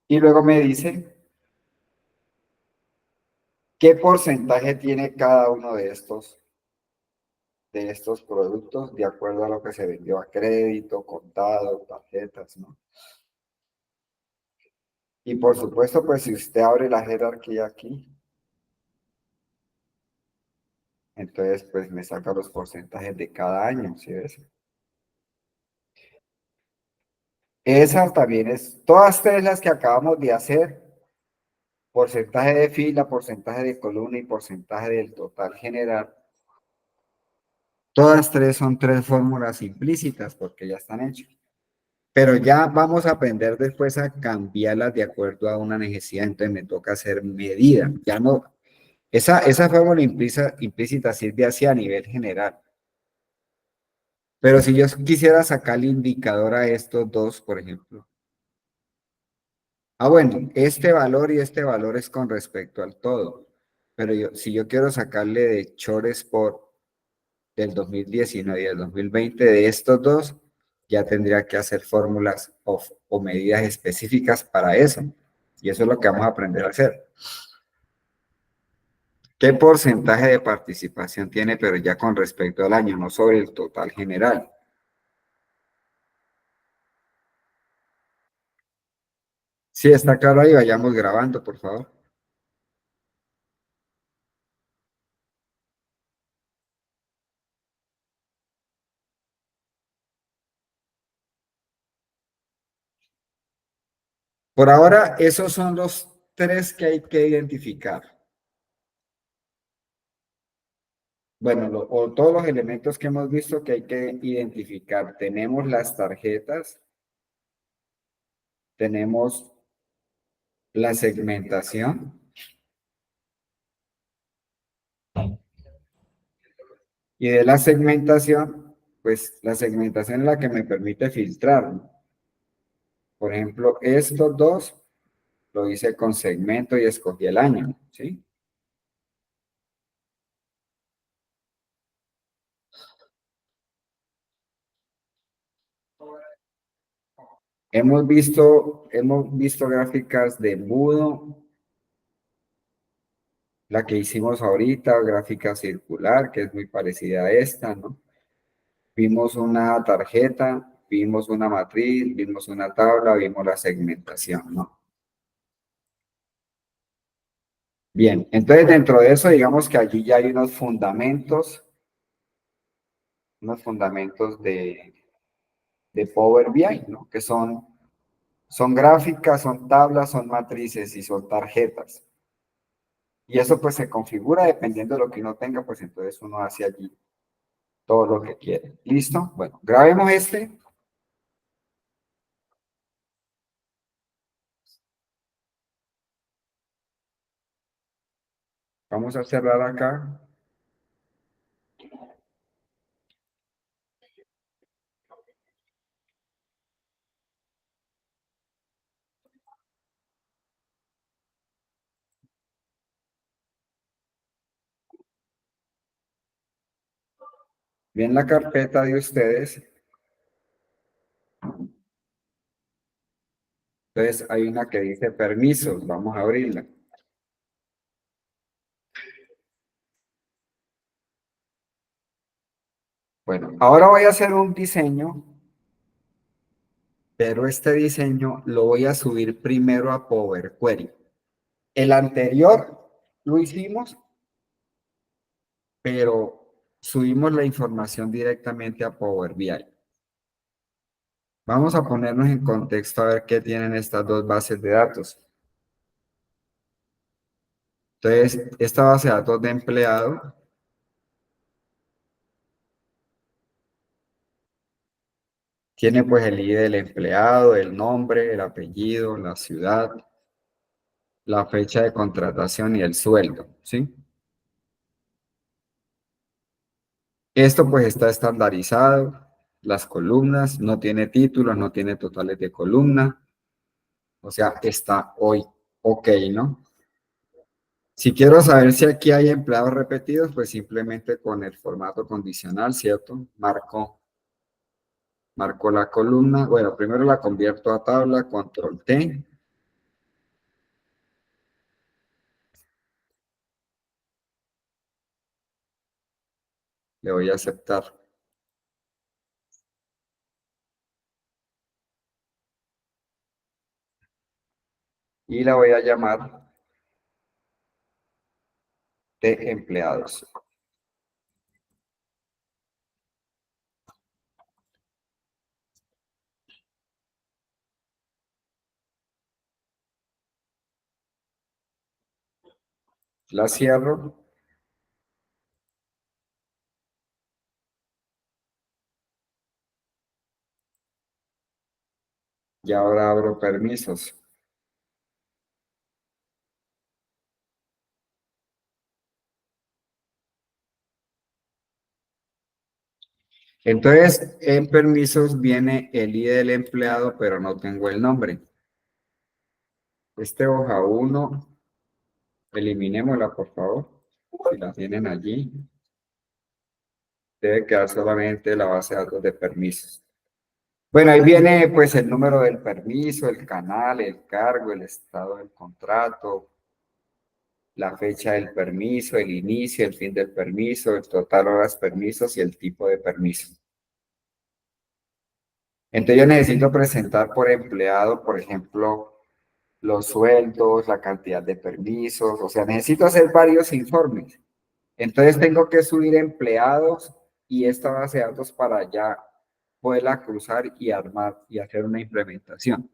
Y luego me dice qué porcentaje tiene cada uno de estos productos de acuerdo a lo que se vendió a crédito, contado, tarjetas, ¿no? Y por supuesto, pues si usted abre la jerarquía aquí, entonces pues me saca los porcentajes de cada año, ¿sí ves? Esa también es, todas tres las que acabamos de hacer, porcentaje de fila, porcentaje de columna y porcentaje del total general, todas tres son tres fórmulas implícitas porque ya están hechas. Pero ya vamos a aprender después a cambiarlas de acuerdo a una necesidad, entonces me toca hacer medida. Ya no, esa fórmula implícita sirve así a nivel general. Pero si yo quisiera sacar el indicador a estos dos, por ejemplo. Ah, bueno, este valor y este valor es con respecto al todo. Pero si yo quiero sacarle de Short Sport del 2019 y del 2020 de estos dos, ya tendría que hacer fórmulas o medidas específicas para eso. Y eso es lo que vamos a aprender a hacer. ¿Qué porcentaje de participación tiene, pero ya con respecto al año, no sobre el total general? Sí, está claro ahí, vayamos grabando, por favor. Por ahora, esos son los tres que hay que identificar. Bueno, o todos los elementos que hemos visto que hay que identificar. Tenemos las tarjetas, tenemos la segmentación y de la segmentación, pues la segmentación es la que me permite filtrar, ¿no? Por ejemplo, estos dos lo hice con segmento y escogí el año, ¿sí? Hemos visto gráficas de embudo, la que hicimos ahorita, gráfica circular, que es muy parecida a esta, ¿no? Vimos una tarjeta, vimos una matriz, vimos una tabla, vimos la segmentación, ¿no? Bien, entonces dentro de eso, digamos que allí ya hay unos fundamentos de Power BI, ¿no? Que son gráficas, son tablas, son matrices y son tarjetas. Y eso pues se configura dependiendo de lo que uno tenga, pues entonces uno hace allí todo lo que quiere. ¿Listo? Bueno, grabemos este. Vamos a cerrar acá. Bien la carpeta de ustedes. Entonces hay una que dice permisos. Vamos a abrirla. Bueno, ahora voy a hacer un diseño, pero este diseño lo voy a subir primero a Power Query. El anterior lo hicimos, pero subimos la información directamente a Power BI. Vamos a ponernos en contexto a ver qué tienen estas dos bases de datos. Entonces, esta base de datos de empleado Tiene pues el ID del empleado, el nombre, el apellido, la ciudad, la fecha de contratación y el sueldo, ¿sí? Esto pues está estandarizado, las columnas, no tiene títulos, no tiene totales de columna, o sea, está hoy ok, ¿no? Si quiero saber si aquí hay empleados repetidos, pues simplemente con el formato condicional, ¿cierto? Marco la columna, bueno, primero la convierto a tabla, control T. Le voy a aceptar. Y la voy a llamar de empleados. La cierro. Y ahora abro permisos. Entonces, en permisos viene el ID del empleado, pero no tengo el nombre. Este hoja 1, eliminémosla, por favor. Si la tienen allí, debe quedar solamente la base de datos de permisos. Bueno, ahí viene pues el número del permiso, el canal, el cargo, el estado del contrato, la fecha del permiso, el inicio, el fin del permiso, el total de horas permisos y el tipo de permiso. Entonces yo necesito presentar por empleado, por ejemplo, los sueldos, la cantidad de permisos, o sea, necesito hacer varios informes. Entonces tengo que subir empleados y esta base de datos para ya poderla cruzar y armar y hacer una implementación.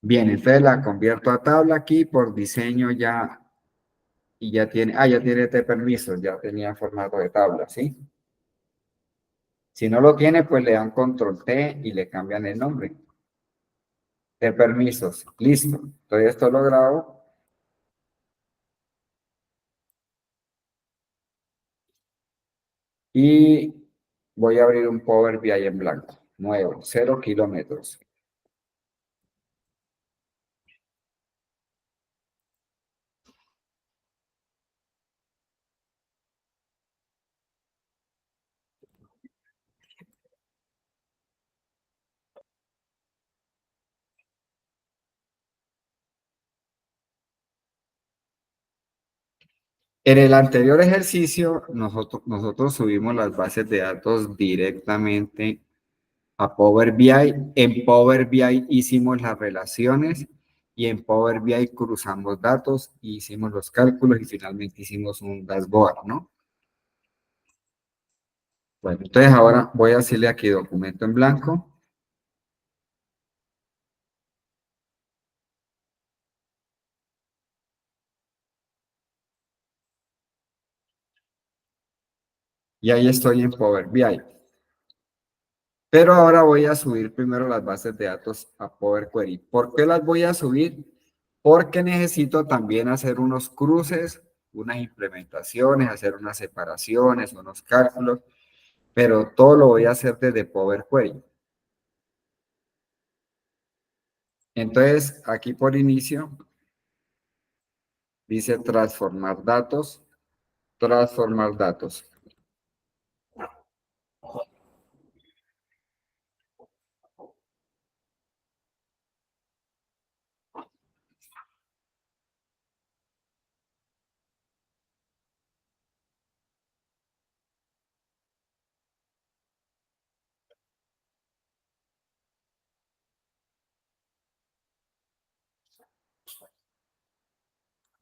Bien, entonces la convierto a tabla aquí por diseño ya, y ya tiene, ya tiene este permiso, ya tenía formato de tabla, ¿sí? Si no lo tiene, pues le dan control T y le cambian el nombre. De permisos, listo. Entonces esto lo grabo. Y voy a abrir un Power BI en blanco, nuevo, 0 kilómetros. En el anterior ejercicio, nosotros subimos las bases de datos directamente a Power BI. En Power BI hicimos las relaciones y en Power BI cruzamos datos, hicimos los cálculos y finalmente hicimos un dashboard, ¿no? Bueno, entonces ahora voy a decirle aquí documento en blanco. Y ahí estoy en Power BI. Pero ahora voy a subir primero las bases de datos a Power Query. ¿Por qué las voy a subir? Porque necesito también hacer unos cruces, unas implementaciones, hacer unas separaciones, unos cálculos, pero todo lo voy a hacer desde Power Query. Entonces, aquí por inicio, dice transformar datos, transformar datos.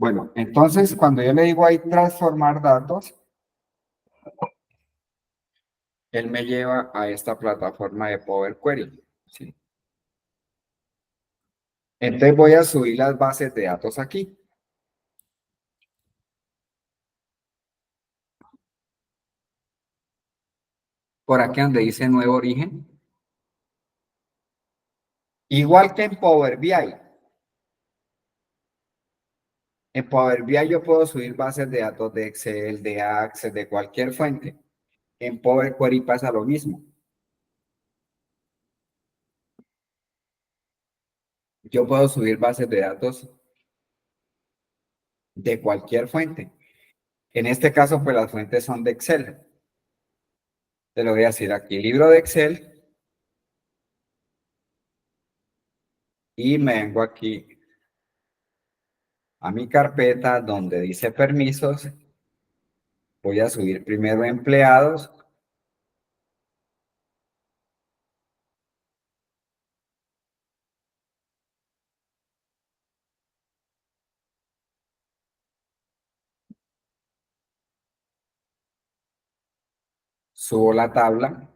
Bueno, entonces cuando yo le digo ahí transformar datos, él me lleva a esta plataforma de Power Query, ¿sí? Entonces voy a subir las bases de datos aquí. por aquí donde dice nuevo origen. Igual que en Power BI. En Power BI yo puedo subir bases de datos de Excel, de Access, de cualquier fuente. En Power Query pasa lo mismo. Yo puedo subir bases de datos de cualquier fuente. En este caso, pues las fuentes son de Excel. Te lo voy a decir aquí, libro de Excel. Y me vengo aquí a mi carpeta donde dice permisos. Voy a subir primero empleados. Subo la tabla.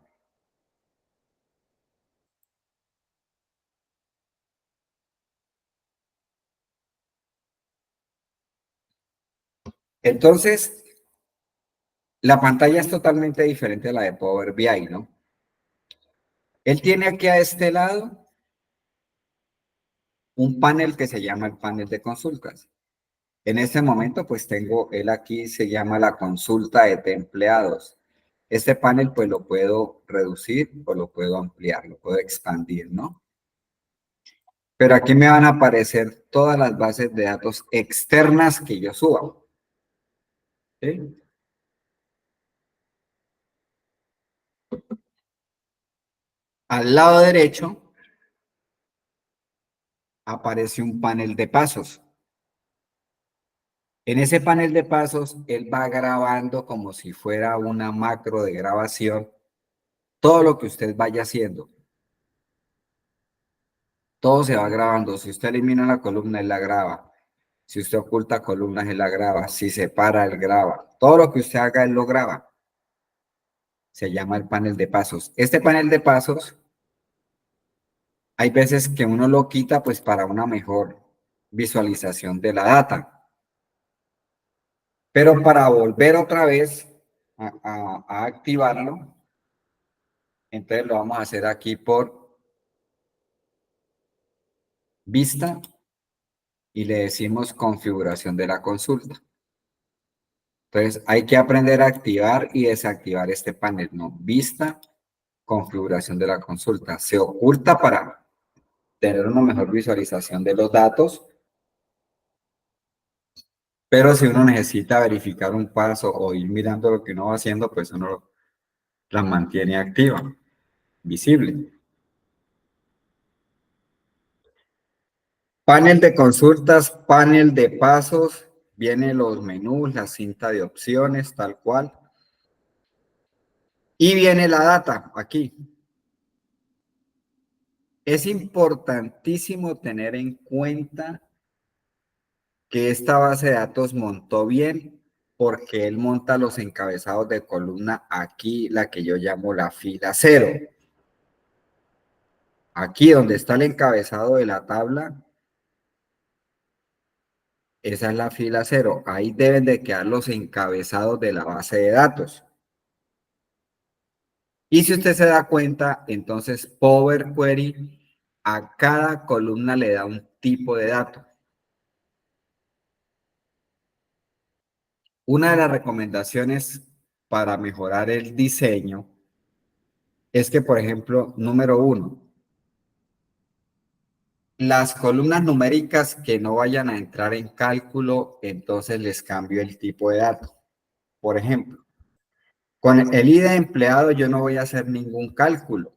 Entonces, la pantalla es totalmente diferente a la de Power BI, ¿no? Él tiene aquí a este lado un panel que se llama el panel de consultas. En este momento, pues tengo, él aquí se llama la consulta de empleados. Este panel, pues lo puedo reducir o lo puedo ampliar, lo puedo expandir, ¿no? Pero aquí me van a aparecer todas las bases de datos externas que yo suba. ¿Sí? Al lado derecho aparece un panel de pasos. En ese panel de pasos, él va grabando como si fuera una macro de grabación todo lo que usted vaya haciendo. Todo se va grabando. Si usted elimina la columna, él la graba. Si usted oculta columnas, él la graba. Si separa, él graba. Todo lo que usted haga, él lo graba. Se llama el panel de pasos. Este panel de pasos, hay veces que uno lo quita pues para una mejor visualización de la data. Pero para volver otra vez a activarlo, entonces lo vamos a hacer aquí por vista y le decimos configuración de la consulta. Entonces hay que aprender a activar y desactivar este panel, ¿no? Vista, configuración de la consulta. Se oculta para tener una mejor visualización de los datos, pero si uno necesita verificar un paso o ir mirando lo que uno va haciendo, pues uno la mantiene activa, visible. Panel de consultas, panel de pasos, vienen los menús, la cinta de opciones, tal cual. Y viene la data aquí. Es importantísimo tener en cuenta que esta base de datos montó bien porque él monta los encabezados de columna aquí, la que yo llamo la fila 0. Aquí donde está el encabezado de la tabla, esa es la fila 0. Ahí deben de quedar los encabezados de la base de datos. Y si usted se da cuenta, entonces Power Query a cada columna le da un tipo de dato. Una de las recomendaciones para mejorar el diseño es que, por ejemplo, número 1, las columnas numéricas que no vayan a entrar en cálculo, entonces les cambio el tipo de dato. Por ejemplo, con el ID de empleado yo no voy a hacer ningún cálculo.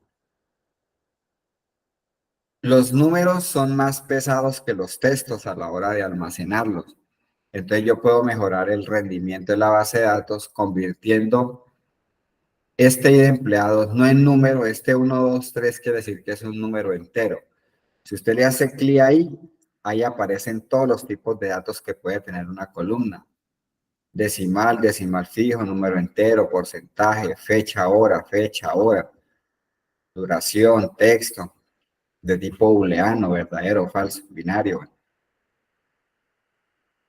Los números son más pesados que los textos a la hora de almacenarlos. Entonces yo puedo mejorar el rendimiento de la base de datos convirtiendo este ID de empleados no en número, este 1, 2, 3 quiere decir que es un número entero. Si usted le hace clic ahí, ahí aparecen todos los tipos de datos que puede tener una columna. Decimal, decimal fijo, número entero, porcentaje, fecha, hora, duración, texto, de tipo booleano, verdadero, falso, binario.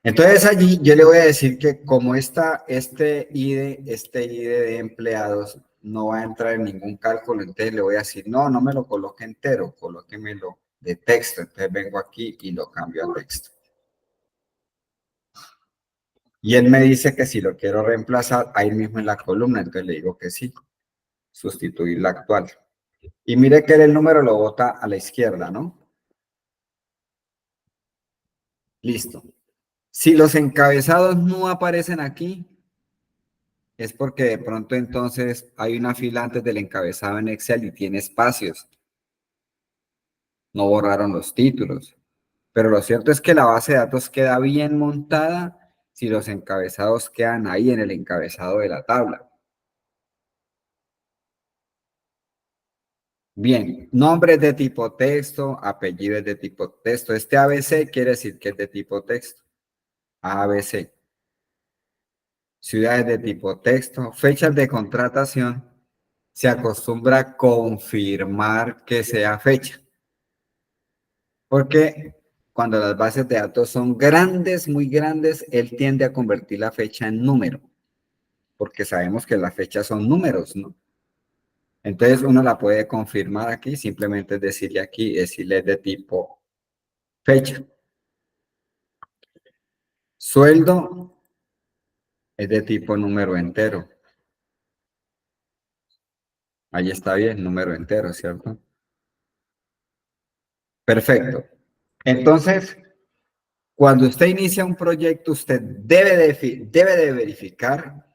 Entonces allí yo le voy a decir que como este ID de empleados no va a entrar en ningún cálculo, entonces le voy a decir, no, no me lo coloque entero, colóquemelo de texto. Entonces vengo aquí y lo cambio a texto. Y él me dice que si lo quiero reemplazar ahí mismo en la columna, entonces le digo que sí, sustituir la actual. Y mire que el número lo bota a la izquierda, ¿no? Listo. Si los encabezados no aparecen aquí, es porque de pronto entonces hay una fila antes del encabezado en Excel y tiene espacios. No borraron los títulos. Pero lo cierto es que la base de datos queda bien montada si los encabezados quedan ahí en el encabezado de la tabla. Bien, nombres de tipo texto, apellidos de tipo texto. Este ABC quiere decir que es de tipo texto. ABC. Ciudades de tipo texto, fechas de contratación. Se acostumbra a confirmar que sea fecha. Porque cuando las bases de datos son grandes, muy grandes, él tiende a convertir la fecha en número. Porque sabemos que las fechas son números, ¿no? Entonces uno la puede confirmar aquí, simplemente es decirle aquí, decirle de tipo fecha. Sueldo es de tipo número entero. Ahí está bien, número entero, ¿cierto? Perfecto. Entonces, cuando usted inicia un proyecto, usted debe de verificar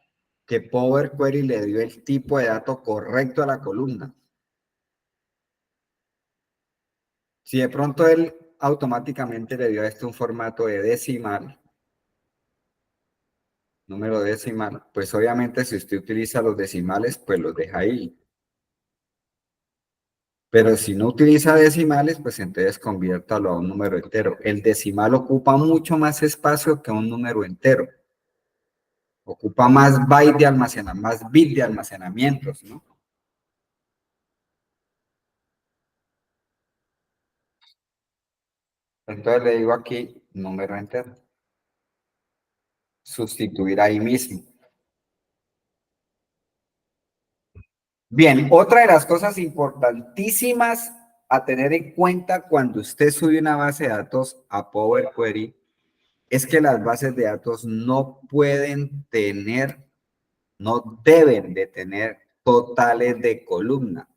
que Power Query le dio el tipo de dato correcto a la columna. Si de pronto él automáticamente le dio a esto un formato de decimal, número decimal, pues obviamente si usted utiliza los decimales, pues los deja ahí. Pero si no utiliza decimales, pues entonces conviértalo a un número entero. El decimal ocupa mucho más espacio que un número entero. Ocupa más byte de almacenamiento, más bit de almacenamientos, ¿no? Entonces le digo aquí número entero. Sustituir ahí mismo. Bien, otra de las cosas importantísimas a tener en cuenta cuando usted sube una base de datos a Power Query es que las bases de datos no pueden tener, no deben de tener totales de columna.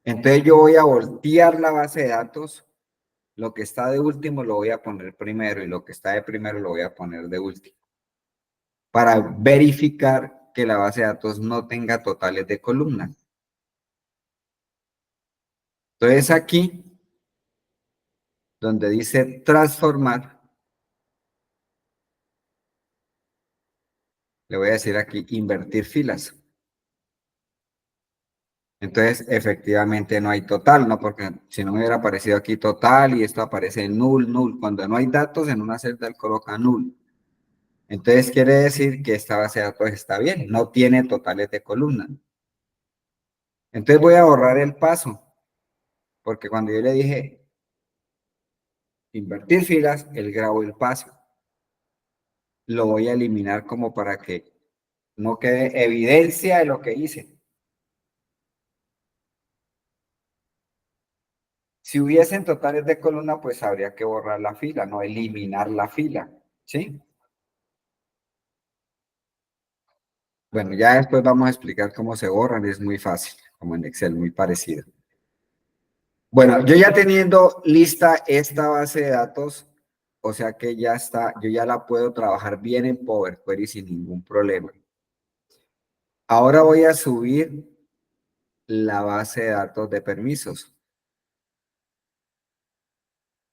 Entonces yo voy a voltear la base de datos, lo que está de último lo voy a poner primero y lo que está de primero lo voy a poner de último, para verificar que la base de datos no tenga totales de columna. Entonces aquí, donde dice transformar, le voy a decir aquí invertir filas. Entonces, efectivamente no hay total, ¿no? Porque si no me hubiera aparecido aquí total y esto aparece null, null. Cuando no hay datos en una celda, él coloca null. Entonces quiere decir que esta base de datos está bien, no tiene totales de columna. Entonces voy a borrar el paso, porque cuando yo le dije invertir filas, él grabó el paso. Lo voy a eliminar como para que no quede evidencia de lo que hice. Si hubiesen totales de columna, pues habría que borrar la fila, no eliminar la fila, ¿sí? Bueno, ya después vamos a explicar cómo se borran, es muy fácil, como en Excel, muy parecido. Bueno, yo ya teniendo lista esta base de datos, o sea que ya está, yo ya la puedo trabajar bien en Power Query sin ningún problema. Ahora voy a subir la base de datos de permisos.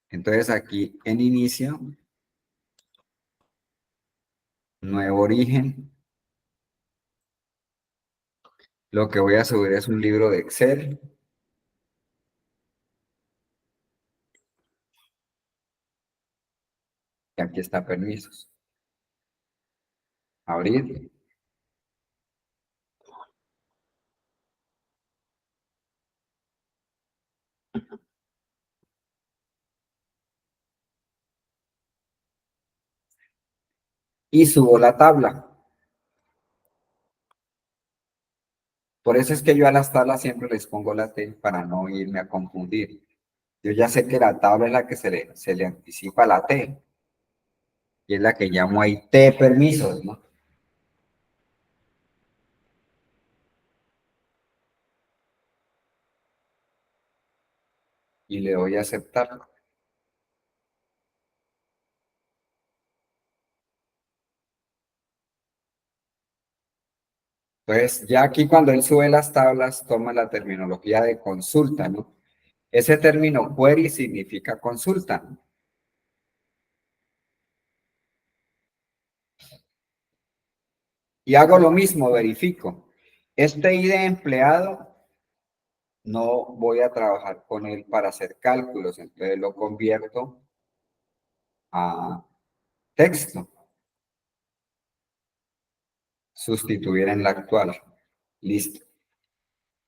Entonces aquí en inicio, nuevo origen. Lo que voy a subir es un libro de Excel. Y aquí está permisos. Abrir. Y subo la tabla. Por eso es que yo a las tablas siempre les pongo la T para no irme a confundir. Yo ya sé que la tabla es la que se le anticipa la T. Y es la que llamo ahí T permisos, ¿no? Y le doy a aceptar. Entonces, ya aquí cuando él sube las tablas, toma la terminología de consulta, ¿no? Ese término query significa consulta. Y hago lo mismo, verifico. Este ID de empleado, no voy a trabajar con él para hacer cálculos, entonces lo convierto a texto. Sustituir en la actual. Listo.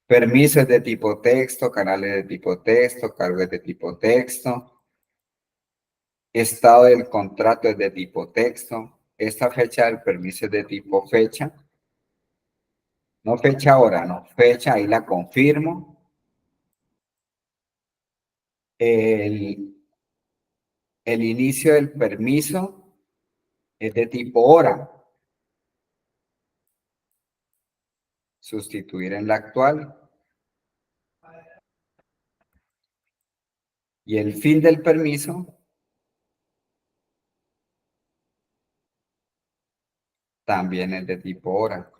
Permisos de tipo texto, canales de tipo texto, cargos de tipo texto. Estado del contrato es de tipo texto. Esta fecha del permiso es de tipo fecha. No fecha ahora, no. Fecha, ahí la confirmo. El inicio del permiso es de tipo hora. Sustituir en la actual. Y el fin del permiso también es de tipo hora.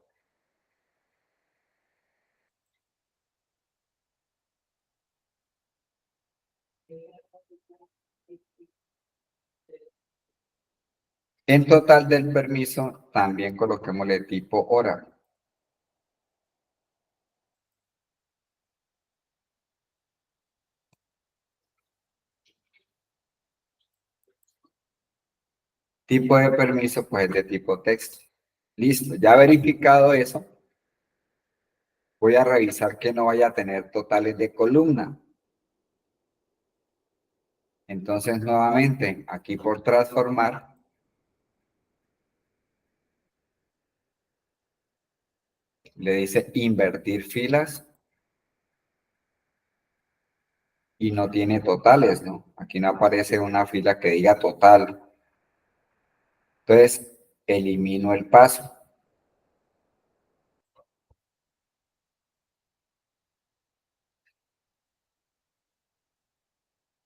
En total del permiso también coloquémosle tipo hora. Tipo de permiso, pues es de tipo texto. Listo, ya verificado eso, voy a revisar que no vaya a tener totales de columna. Entonces, nuevamente, aquí por transformar, le dice invertir filas y no tiene totales, ¿no? Aquí no aparece una fila que diga total. Entonces, elimino el paso.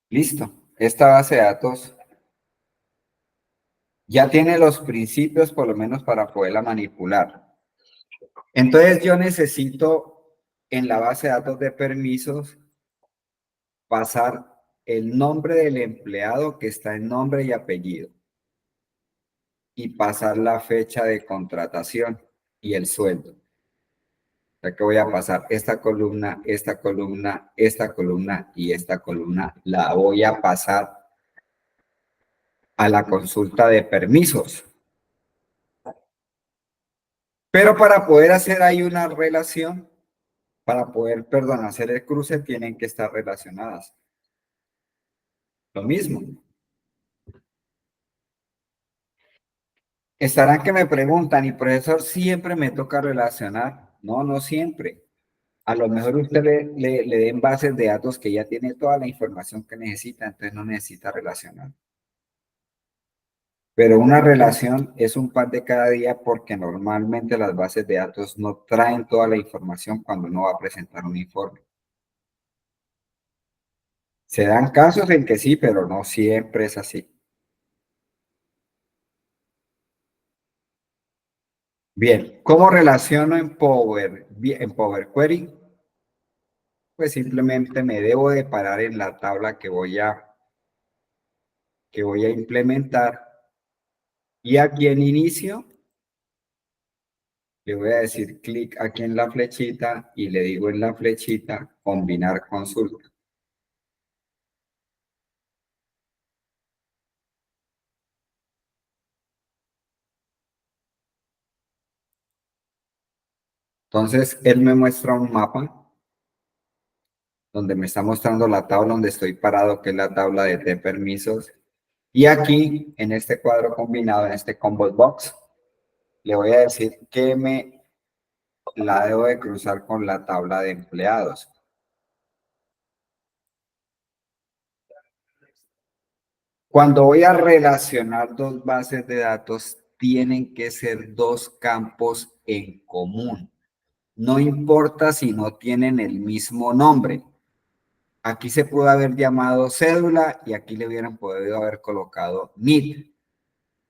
Listo. Esta base de datos ya tiene los principios, por lo menos, para poderla manipular. Entonces, yo necesito en la base de datos de permisos pasar el nombre del empleado que está en nombre y apellido y pasar la fecha de contratación y el sueldo. O sea que voy a pasar esta columna, esta columna, esta columna y esta columna. La voy a pasar a la consulta de permisos. Pero para poder hacer ahí una relación, para poder, perdón, hacer el cruce, tienen que estar relacionadas. Lo mismo. Estarán que me preguntan, ¿y profesor siempre me toca relacionar? No, no siempre. A lo mejor usted le den bases de datos que ya tiene toda la información que necesita, entonces no necesita relacionar. Pero una relación es un pan de cada día porque normalmente las bases de datos no traen toda la información cuando uno va a presentar un informe. Se dan casos en que sí, pero no siempre es así. Bien, ¿cómo relaciono en Power Query? Pues simplemente me debo de parar en la tabla que voy a implementar. Y aquí en inicio, le voy a decir clic aquí en la flechita y le digo en la flechita combinar consulta. Entonces, él me muestra un mapa donde me está mostrando la tabla donde estoy parado, que es la tabla de permisos. Y aquí, en este cuadro combinado, en este combo box, le voy a decir que me la debo de cruzar con la tabla de empleados. Cuando voy a relacionar dos bases de datos, tienen que ser dos campos en común. No importa si no tienen el mismo nombre. Aquí se pudo haber llamado cédula y aquí le hubieran podido haber colocado NID.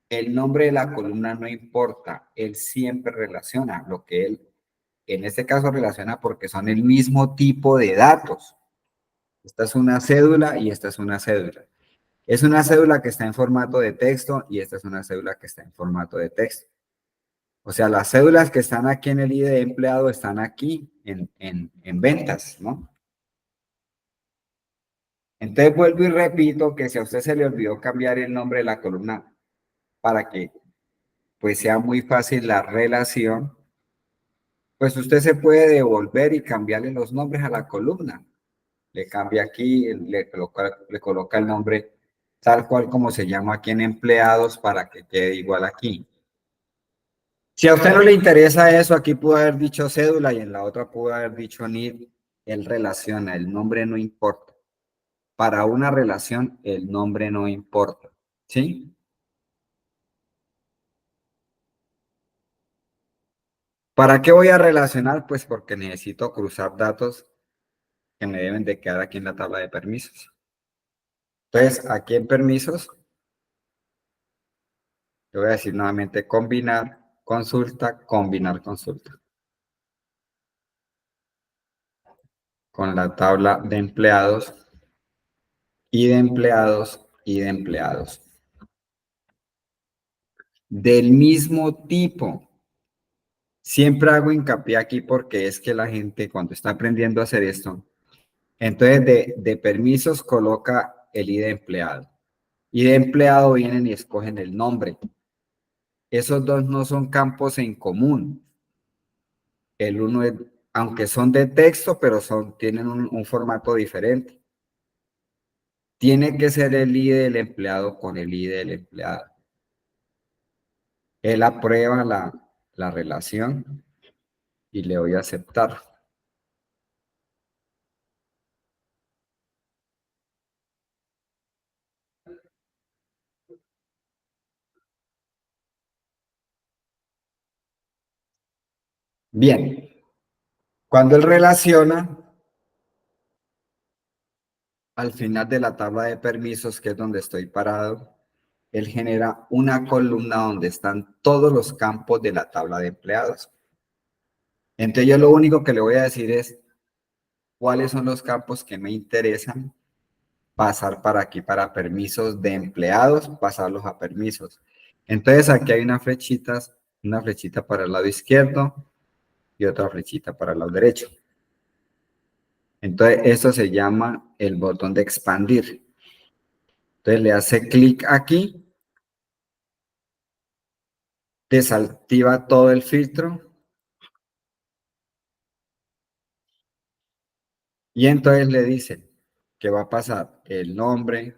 El nombre de la columna no importa, él siempre relaciona lo que él, en este caso relaciona porque son el mismo tipo de datos. Esta es una cédula y esta es una cédula. Es una cédula que está en formato de texto y esta es una cédula que está en formato de texto. O sea, las cédulas que están aquí en el ID de empleado están aquí en ventas, ¿no? Entonces vuelvo y repito que si a usted se le olvidó cambiar el nombre de la columna para que pues sea muy fácil la relación, pues usted se puede devolver y cambiarle los nombres a la columna. Le cambia aquí, le coloca el nombre tal cual como se llama aquí en empleados para que quede igual aquí. Si a usted no le interesa eso, aquí pudo haber dicho cédula y en la otra pudo haber dicho NID. Él relaciona, el nombre no importa. Para una relación, el nombre no importa. ¿Sí? ¿Para qué voy a relacionar? Pues porque necesito cruzar datos que me deben de quedar aquí en la tabla de permisos. Entonces, aquí en permisos, le voy a decir nuevamente combinar, consulta, combinar, consulta. Con la tabla de empleados y de empleados y de empleados. Del mismo tipo. Siempre hago hincapié aquí porque es que la gente cuando está aprendiendo a hacer esto, entonces de permisos coloca el ID de empleado. Y de empleado vienen y escogen el nombre. Esos dos no son campos en común. El uno es, aunque son de texto, pero tienen un formato diferente. Tiene que ser el ID del empleado con el ID del empleado. Él aprueba la relación y le voy a aceptar. Bien, cuando él relaciona, al final de la tabla de permisos, que es donde estoy parado, él genera una columna donde están todos los campos de la tabla de empleados. Entonces yo lo único que le voy a decir es cuáles son los campos que me interesan pasar para aquí, para permisos de empleados, pasarlos a permisos. Entonces aquí hay una flechita para el lado izquierdo y otra flechita para el lado derecho. Entonces esto se llama el botón de expandir. Entonces le hace clic aquí, desactiva todo el filtro y entonces le dice que va a pasar el nombre,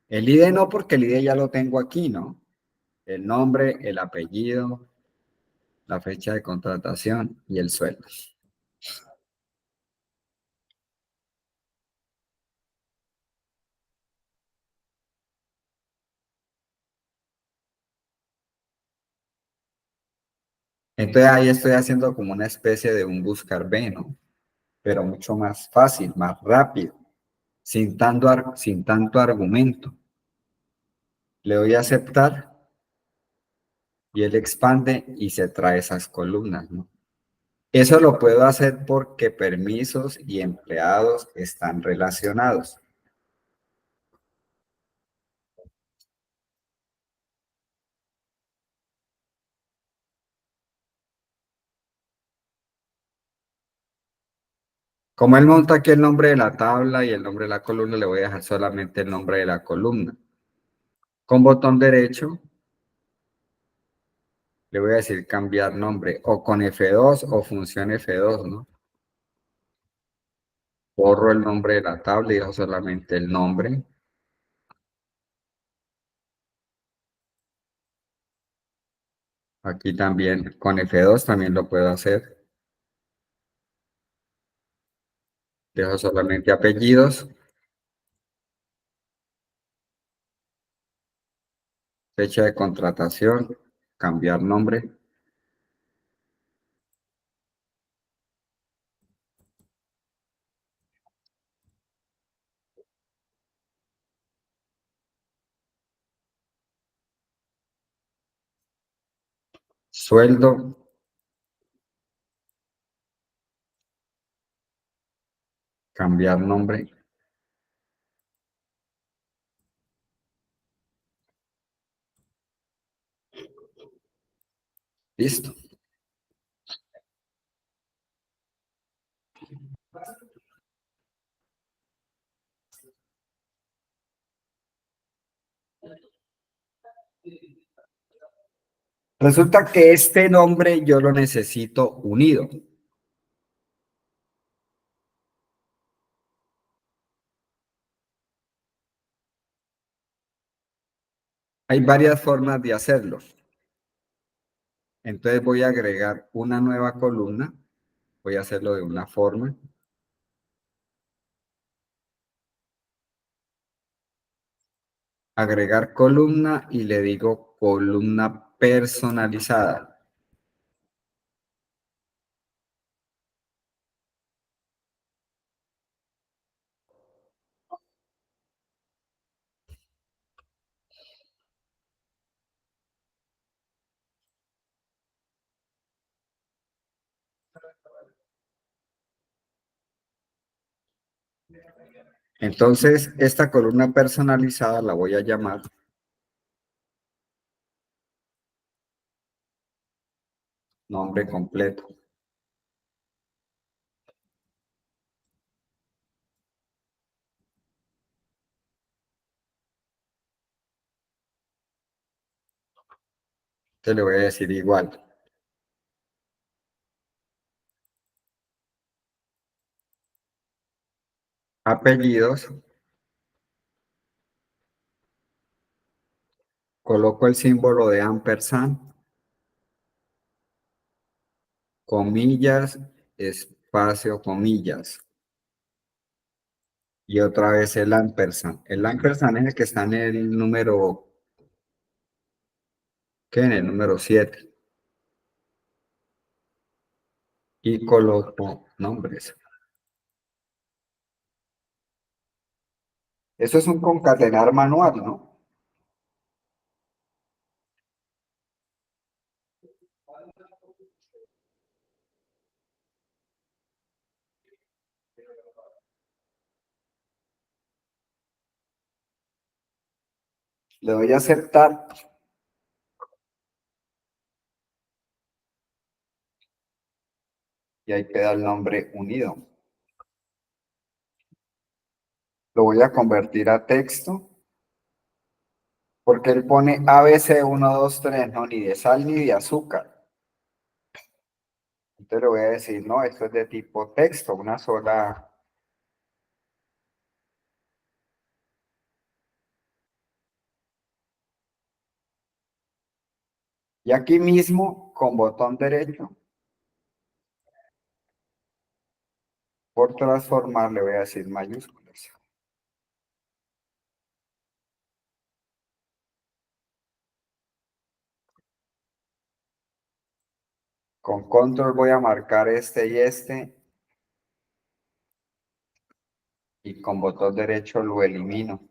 el ID no porque el ID ya lo tengo aquí, ¿no? El nombre, el apellido, la fecha de contratación y el sueldo. Entonces ahí estoy haciendo como una especie de un buscar B, ¿no? Pero mucho más fácil, más rápido, sin tanto argumento. Le doy a aceptar y él expande y se trae esas columnas, ¿no? Eso lo puedo hacer porque permisos y empleados están relacionados. Como él monta aquí el nombre de la tabla y el nombre de la columna, le voy a dejar solamente el nombre de la columna. Con botón derecho, le voy a decir cambiar nombre, o con F2 o función F2, ¿no? Borro el nombre de la tabla y dejo solamente el nombre. Aquí también, con F2 también lo puedo hacer. Dejo solamente apellidos, fecha de contratación, cambiar nombre, sueldo, cambiar nombre, listo. Resulta que este nombre yo lo necesito unido. Hay varias formas de hacerlo. Entonces voy a agregar una nueva columna. Voy a hacerlo de una forma. Agregar columna y le digo columna personalizada. Entonces, esta columna personalizada la voy a llamar nombre completo. Te le voy a decir igual. Apellidos. Coloco el símbolo de ampersand, comillas, espacio, comillas. Y otra vez el ampersand. El ampersand es el que está en el número, ¿qué? En el número 7. Y coloco nombres. Eso es un concatenar manual, ¿no? Le doy a aceptar. Y ahí queda el nombre unido. Lo voy a convertir a texto. Porque él pone ABC 1, 2, 3, no, ni de sal ni de azúcar. Entonces le voy a decir, no, esto es de tipo texto, una sola. Y aquí mismo, con botón derecho, por transformar, le voy a decir mayúsculas. Con control voy a marcar este y este. Y con botón derecho lo elimino.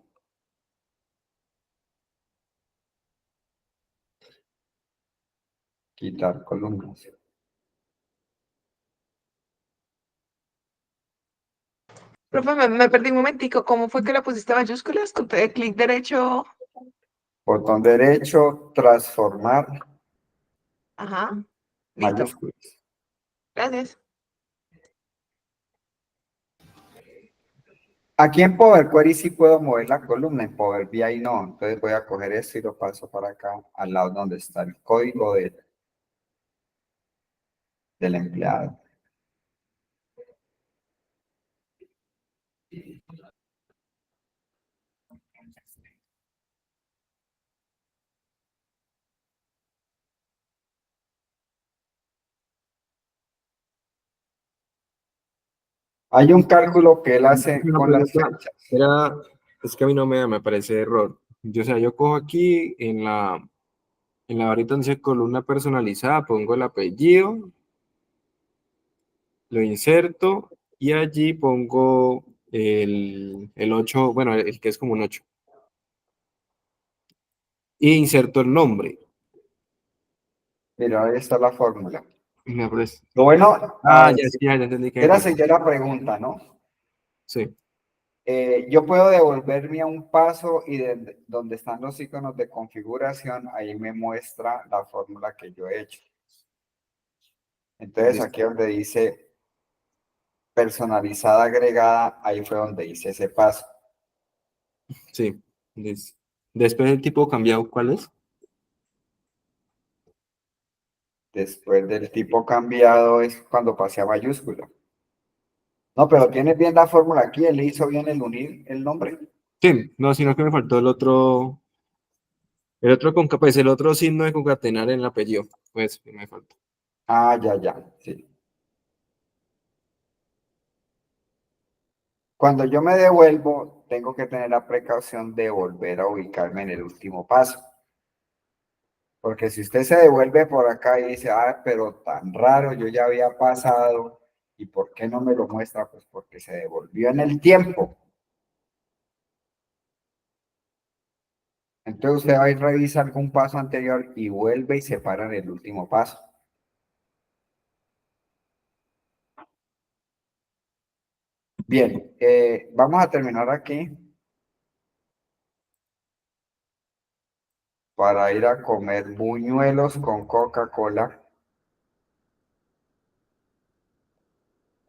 Quitar columnas. Profe, me perdí un momentico. ¿Cómo fue que le pusiste mayúsculas? Con clic derecho. Botón derecho, transformar, Ajá. Listo. mayúsculas. Gracias. Aquí en Power Query sí puedo mover la columna, en Power BI no. Entonces voy a coger esto y lo paso para acá, al lado donde está el código del empleado. Hay un cálculo que él hace Una con las pregunta fechas. era, es que a mí no me parece error. Yo, o sea, yo cojo aquí en la barrita donde dice columna personalizada, pongo el apellido, lo inserto y allí pongo el 8, bueno, el que es como un 8. Y inserto el nombre. Mira, ahí está la fórmula. Me aparece. Lo bueno, Ya, sí, ya entendí que me era falta. seguir la pregunta, ¿no? Sí, Yo puedo devolverme a un paso y donde están los iconos de configuración, ahí me muestra la fórmula que yo he hecho. Entonces, listo. aquí donde dice personalizada agregada, ahí fue donde hice ese paso. Sí, listo. Después el tipo cambiado, ¿cuál es? Después del tipo cambiado es cuando pasé a mayúscula. No, pero tienes bien la fórmula aquí, él hizo bien el unir el nombre. Sí, no, sino que me faltó el otro pues el otro signo de concatenar en el apellido. Pues me faltó. Ah, ya, ya, sí. Cuando yo me devuelvo, tengo que tener la precaución de volver a ubicarme en el último paso. Porque si usted se devuelve por acá y dice, ah, pero tan raro, yo ya había pasado, ¿y por qué no me lo muestra? Pues porque se devolvió en el tiempo. Entonces usted va y revisa algún paso anterior y vuelve y se para en el último paso. Bien, vamos a terminar aquí para ir a comer buñuelos con Coca-Cola.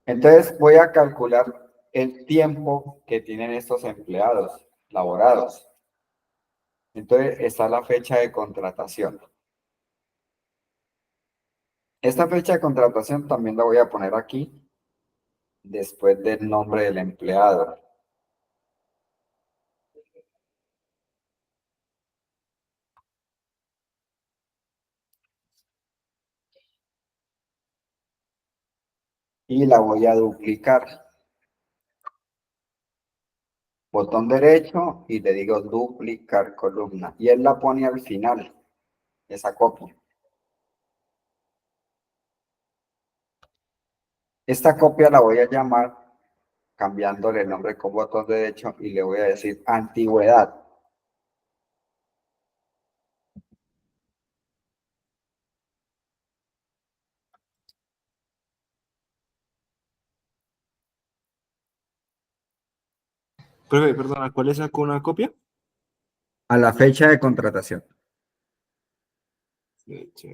Entonces voy a calcular el tiempo que tienen estos empleados laborados. Entonces está la fecha de contratación. Esta fecha de contratación también la voy a poner aquí después del nombre del empleado. Y la voy a duplicar. Botón derecho y le digo duplicar columna. Y él la pone al final, esa copia. Esta copia la voy a llamar, cambiándole el nombre con botón derecho y le voy a decir antigüedad. Profe, perdona, ¿cuál es sacó una copia? A la fecha de contratación. Listo,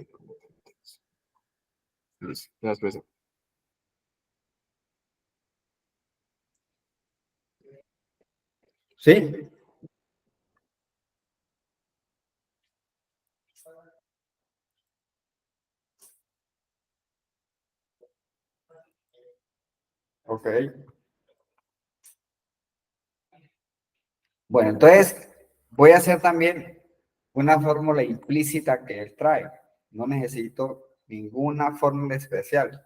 ya después. ¿Sí? Ok. Bueno, entonces voy a hacer también una fórmula implícita que él trae. No necesito ninguna fórmula especial.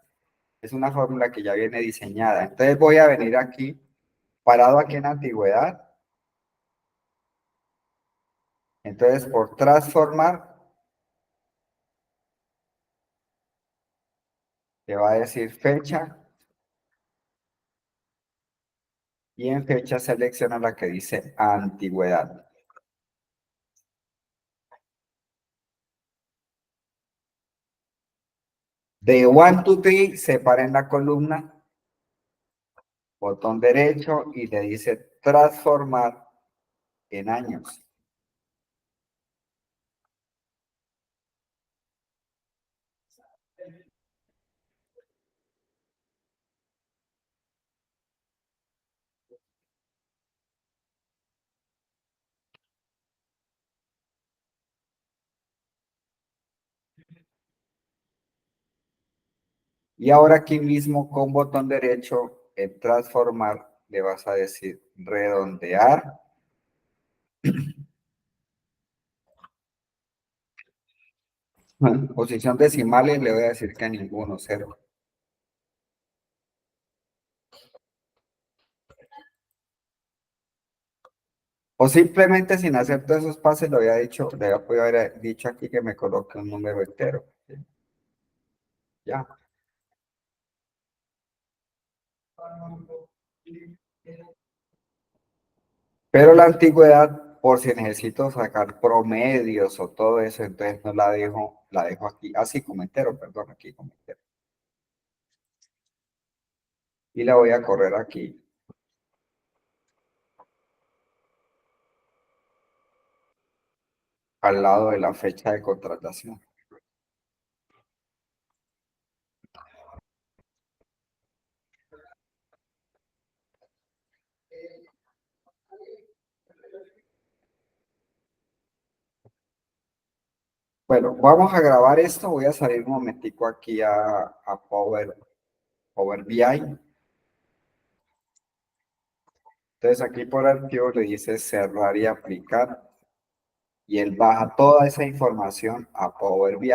Es una fórmula que ya viene diseñada. Entonces voy a venir aquí, parado aquí en antigüedad. Entonces por transformar, le va a decir fecha. Y en fecha selecciona la que dice antigüedad. De 1 to 3 separa en la columna, botón derecho y le dice transformar en años. Y ahora aquí mismo con botón derecho en transformar le vas a decir redondear. Posición decimales le voy a decir que ninguno, cero. O simplemente sin hacer todos esos pases le había dicho, le había podido haber dicho aquí que me coloque un número entero. ¿Sí? Ya. Pero la antigüedad, por si necesito sacar promedios o todo eso, entonces no la dejo aquí, así como entero, perdón, aquí como entero. Y la voy a correr aquí. Al lado de la fecha de contratación. Bueno, vamos a grabar esto. Voy a salir un momentico aquí a Power BI. Entonces aquí por archivo le dice cerrar y aplicar. Y él baja toda esa información a Power BI.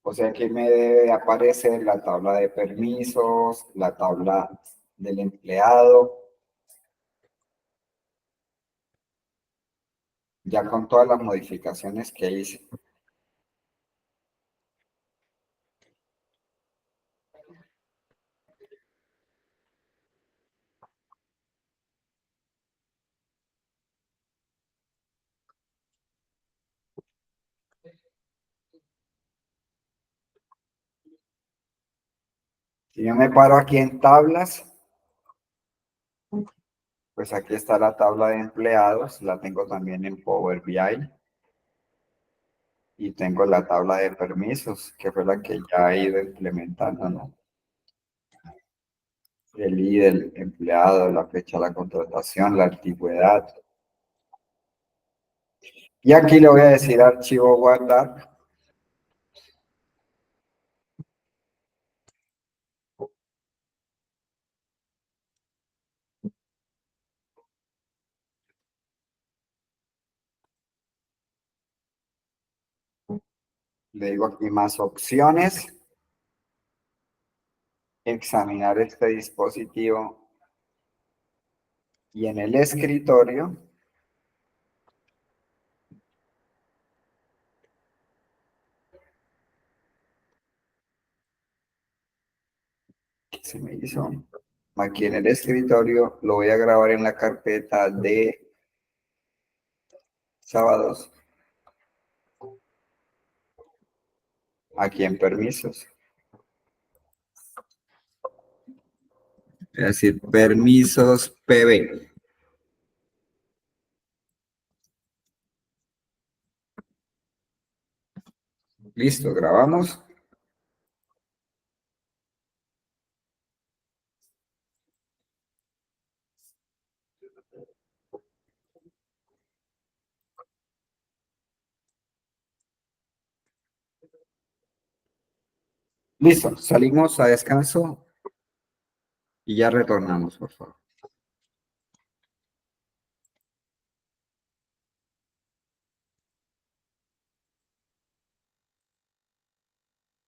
O sea que me debe aparecer la tabla de permisos, la tabla del empleado, ya con todas las modificaciones que hice. Si yo me paro aquí en tablas, pues aquí está la tabla de empleados, la tengo también en Power BI. Y tengo la tabla de permisos, que fue la que ya he ido implementando, ¿no? El ID del empleado, la fecha de la contratación, la antigüedad. Y aquí le voy a decir archivo guardar. Le digo aquí más opciones. Examinar este dispositivo. Y en el escritorio, ¿qué se me hizo? Aquí en el escritorio lo voy a grabar en la carpeta de sábados. Aquí en permisos. Es decir, permisos PB. Listo, grabamos. Listo, salimos a descanso y ya retornamos, por favor.